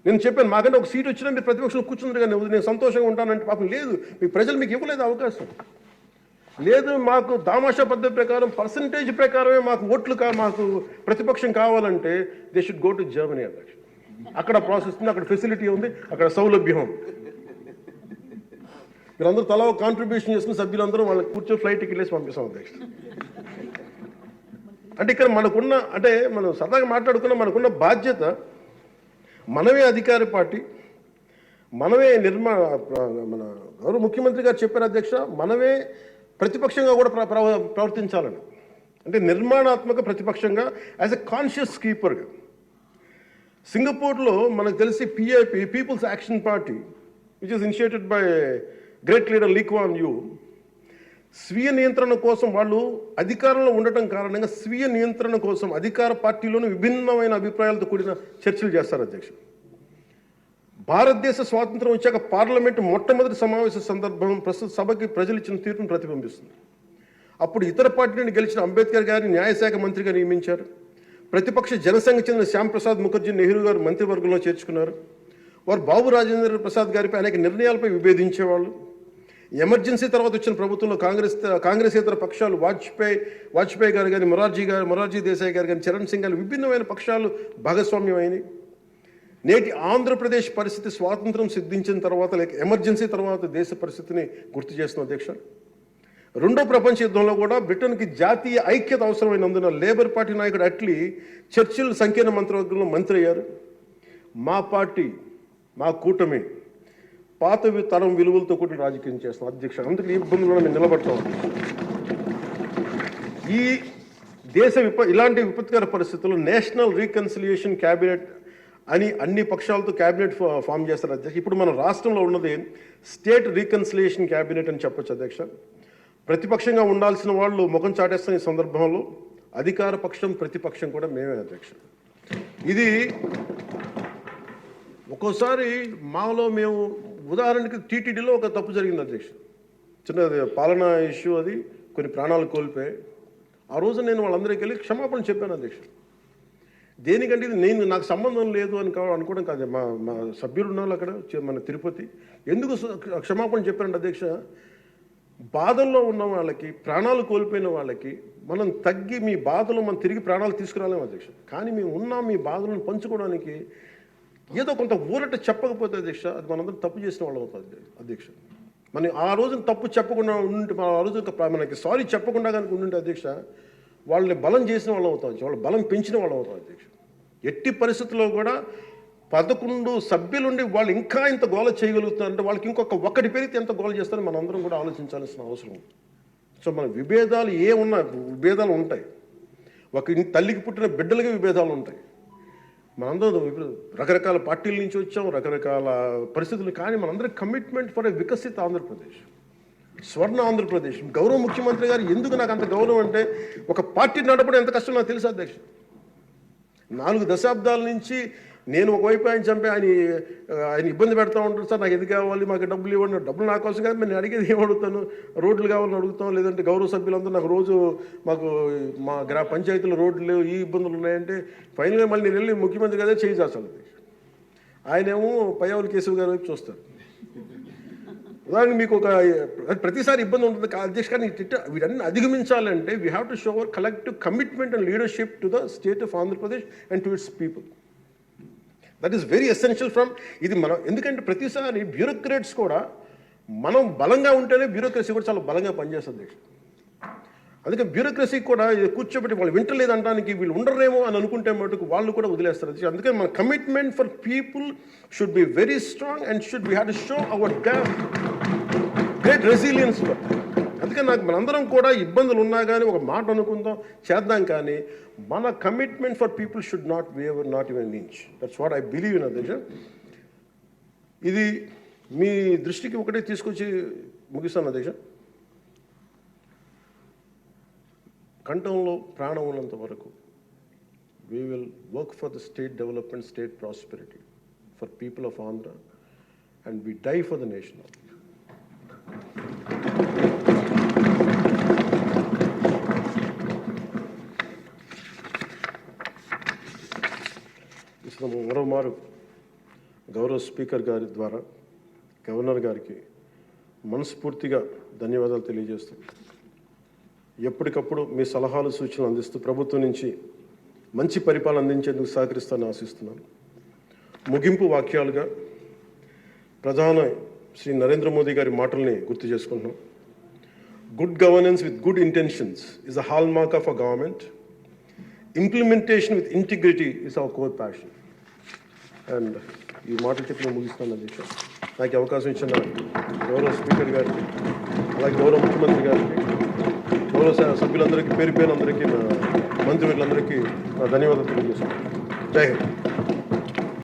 నేను చెప్పాను, మాకంటే ఒక సీట్ వచ్చినా మీరు ప్రతిపక్షంలో కూర్చున్నారు కానీ నేను సంతోషంగా ఉంటానంటే పాపం లేదు. మీ ప్రజలు మీకు ఇవ్వలేదు అవకాశం. లేదు, మాకు దామాషా పద్ధతి ప్రకారం పర్సంటేజ్ ప్రకారమే మాకు ఓట్లు మాకు ప్రతిపక్షం కావాలంటే they should go to Germany అధ్యక్ష. అక్కడ ప్రాసెస్ ఉంది, అక్కడ ఫెసిలిటీ ఉంది, అక్కడ సౌలభ్యం ఉంది. మీరందరూ తలా ఒక కాంట్రిబ్యూషన్ చేసిన సభ్యులందరూ వాళ్ళకి కూర్చొని ఫ్లైట్ టికెట్ వేసి పంపిస్తాం అధ్యక్ష. అంటే ఇక్కడ మనకున్న, అంటే మనం సరదాగా మాట్లాడుకున్న మనకున్న బాధ్యత, మనమే అధికార పార్టీ, మనమే మన గౌరవ ముఖ్యమంత్రి గారు చెప్పారు అధ్యక్ష, మనమే ప్రతిపక్షంగా కూడా ప్రవర్తించాలని. అంటే నిర్మాణాత్మక ప్రతిపక్షంగా యాజ్ ఎ కాన్షియస్ కీపర్గా. సింగపూర్లో మనకు తెలిసి PIP, people's action party, which is initiated by great leader Lee Kuan Yew, స్వీయ నియంత్రణ కోసం వాళ్ళు అధికారంలో ఉండటం కారణంగా స్వీయ నియంత్రణ కోసం అధికార పార్టీలోని విభిన్నమైన అభిప్రాయాలతో కూడిన చర్చలు చేస్తారు అధ్యక్ష. భారతదేశ స్వాతంత్రం వచ్చాక పార్లమెంటు మొట్టమొదటి సమావేశ సందర్భం ప్రస్తుత సభకి ప్రజలు ఇచ్చిన తీర్పును ప్రతిబింబిస్తుంది. అప్పుడు ఇతర పార్టీ నుండి గెలిచిన అంబేద్కర్ గారిని న్యాయశాఖ మంత్రిగా నియమించారు. ప్రతిపక్ష జనసంఘ చెందిన శ్యాంప్రసాద్ ముఖర్జీ నెహ్రూ గారు మంత్రివర్గంలో చేర్చుకున్నారు. వారు బాబు రాజేంద్ర ప్రసాద్ గారిపై అనేక నిర్ణయాలపై విభేదించేవాళ్ళు. ఎమర్జెన్సీ తర్వాత వచ్చిన ప్రభుత్వంలో కాంగ్రెసేతర పక్షాలు వాజ్పేయి గారు కానీ, మొరార్జీ దేశాయ్ గారు కానీ, చరణ్ సింగ్ గారు విభిన్నమైన పక్షాలు భాగస్వామ్యం అయినాయి. నేటి ఆంధ్రప్రదేశ్ పరిస్థితి స్వాతంత్రం సిద్ధించిన తర్వాత లేక ఎమర్జెన్సీ తర్వాత దేశ పరిస్థితిని గుర్తు చేస్తున్న అధ్యక్ష. రెండో ప్రపంచ యుద్ధంలో కూడా బ్రిటన్కి జాతీయ ఐక్యత అవసరమైనందున లేబర్ పార్టీ నాయకుడు అట్లీ చర్చిల్ సంకీర్ణ మంత్రివర్గంలో మంత్రి అయ్యారు. మా పార్టీ, మా కూటమి పాత తరం విలువలతో కూడిన రాజకీయం చేస్తాం అధ్యక్ష. అందుకు ఈ ఇబ్బందుల్లో మేము నిలబడతాం. ఈ ఇలాంటి విపత్కర పరిస్థితుల్లో నేషనల్ రీకన్సిలియేషన్ క్యాబినెట్ అని అన్ని పక్షాలతో క్యాబినెట్ ఫామ్ చేస్తారు అధ్యక్ష. ఇప్పుడు మన రాష్ట్రంలో ఉన్నది స్టేట్ రీకన్సిలియేషన్ క్యాబినెట్ అని చెప్పొచ్చు అధ్యక్ష. ప్రతిపక్షంగా ఉండాల్సిన వాళ్ళు ముఖం చాటేస్తున్న ఈ సందర్భంలో అధికార పక్షం, ప్రతిపక్షం కూడా మేమే అధ్యక్ష. ఇది ఒక్కోసారి మాలో మేము, ఉదాహరణకి టీటీడీలో ఒక తప్పు జరిగింది అధ్యక్ష, చిన్నది పాలనా ఇష్యూ, అది కొన్ని ప్రాణాలు కోల్పోయాయి. ఆ రోజు నేను వాళ్ళందరికీ వెళ్ళి క్షమాపణ చెప్పాను అధ్యక్ష. దేనికంటే ఇది నాకు సంబంధం లేదు అని అనుకోవడం కాదు. మా సభ్యులు ఉన్నారు అక్కడ మన తిరుపతి. ఎందుకు క్షమాపణ చెప్పానంటే అధ్యక్ష, బాధల్లో ఉన్న వాళ్ళకి, ప్రాణాలు కోల్పోయిన వాళ్ళకి మనం తగ్గి మీ బాధలు మనం తిరిగి ప్రాణాలు తీసుకురాలేము అధ్యక్ష. కానీ మేము ఉన్నాం మీ బాధలను పంచుకోవడానికి. ఏదో కొంత ఊరట చెప్పకపోతే అధ్యక్ష, అది మనందరం తప్పు చేసిన వాళ్ళు అవుతుంది అధ్యక్ష. మనం ఆ రోజున తప్పు చెప్పకుండా ఉంటే, ఆ రోజు మనకి సారీ చెప్పకుండా కనుక ఉండుంటే అధ్యక్ష, వాళ్ళని బలం చేసిన వాళ్ళు అవుతాం, వాళ్ళ బలం పెంచిన వాళ్ళు అవుతాం అధ్యక్ష. ఎట్టి పరిస్థితుల్లో కూడా 11 సభ్యులుండి వాళ్ళు ఇంకా ఇంత గోల చేయగలుగుతారంటే వాళ్ళకి ఒకటి పెరిగితే ఎంత గోల చేస్తారో మనం అందరం కూడా ఆలోచించాల్సిన అవసరం. సో మన విభేదాలు విభేదాలు ఉంటాయి. ఒక తల్లికి పుట్టిన బిడ్డలకి విభేదాలు ఉంటాయి. మనందరం రకరకాల పార్టీల నుంచి వచ్చాం, రకరకాల పరిస్థితులు. కానీ మనందరం కమిట్మెంట్ ఫర్ ఎ వికసిత ఆంధ్రప్రదేశ్, స్వర్ణ ఆంధ్రప్రదేశ్. గౌరవ ముఖ్యమంత్రి గారు ఎందుకు నాకు అంత గౌరవం అంటే, ఒక పార్టీ నడపడం ఎంత కష్టం నాకు తెలుసు అధ్యక్ష. 4 దశాబ్దాల నుంచి నేను ఒకవైపు ఆయన చంపి ఆయన ఇబ్బంది పెడతా ఉంటాను. సార్ నాకు ఇది కావాలి, మాకు డబ్బులు ఇవ్వండి. డబ్బులు నాకు కోసం కాదు, నేను అడిగేది ఏం అడుగుతాను, రోడ్లు కావాలని అడుగుతాం. లేదంటే గౌరవ సభ్యులందరూ నాకు రోజు మా పంచాయతీలో రోడ్లు లేవు, ఈ ఇబ్బందులు ఉన్నాయంటే ఫైనల్గా మళ్ళీ నేను వెళ్ళి ముఖ్యమంత్రి గారే చేయి చేస్తాను. ఆయనేమో పయ్యావుల కేశవ్ గారి వైపు చూస్తారు. ఉదాహరణకి మీకు ఒక ప్రతిసారి ఇబ్బంది ఉంటుంది అధ్యక్ష, కానీ వీటన్ని అధిగమించాలంటే we have to show our collective commitment and leadership to the state of Andhra Pradesh and to its people. That is very essential from ఇది మనం. ఎందుకంటే ప్రతిసారి బ్యూరోక్రాట్స్ కూడా మనం బలంగా ఉంటేనే బ్యూరోక్రసీ కూడా చాలా బలంగా పనిచేస్తుంది అధ్యక్ష. అందుకే బ్యూరోక్రసీ కూడా కూర్చోబెట్టి వాళ్ళు వింటలేదు అనడానికి వీళ్ళు ఉండరేమో అని అనుకుంటే మటుకు వాళ్ళు కూడా వదిలేస్తారు. అందుకే మన commitment for people should be very strong and should we have to show hour great resilience. అందుకే మనందరం కూడా ఇబ్బందులు ఉన్నా కానీ ఒక మాట అనుకుందాం, చేద్దాం, కానీ మన commitment for people should not waiver, not even inch. That's what I believe in అధ్యక్ష. ఇది మీ దృష్టికి ఒకటే తీసుకొచ్చి ముగిస్తాను అధ్యక్ష. కంఠంలో ప్రాణం ఉన్నంత వరకు we will work for the state development, state prosperity for people of Andhra, and we die for the nation. మరోమారు గౌరవ స్పీకర్ గారి ద్వారా గవర్నర్ గారికి మనస్ఫూర్తిగా ధన్యవాదాలు తెలియజేస్తూ, ఎప్పటికప్పుడు మీ సలహాలు సూచనలు అందిస్తూ ప్రభుత్వం నుంచి మంచి పరిపాలన అందించేందుకు సహకరిస్తానని ఆశిస్తున్నాను. ముగింపు వాక్యాలుగా ప్రధాని శ్రీ నరేంద్ర మోదీ గారి మాటల్ని గుర్తు చేసుకుంటున్నాం. Good governance with good intentions is a hall mark of a government. Implementation with integrity is our core passion. And ఈ మాటలు చెప్పి నేను ముగిస్తాను అధ్యక్ష. నాకు అవకాశం ఇచ్చిన గౌరవ స్పీకర్ గారికి, అలాగే గౌరవ ముఖ్యమంత్రి గారికి, గౌరవ సభ్యులందరికీ, పేరు పేరు అందరికీ, మంత్రివర్యులందరికీ ధన్యవాదాలు తెలియజేస్తున్నాను. జై హింద్.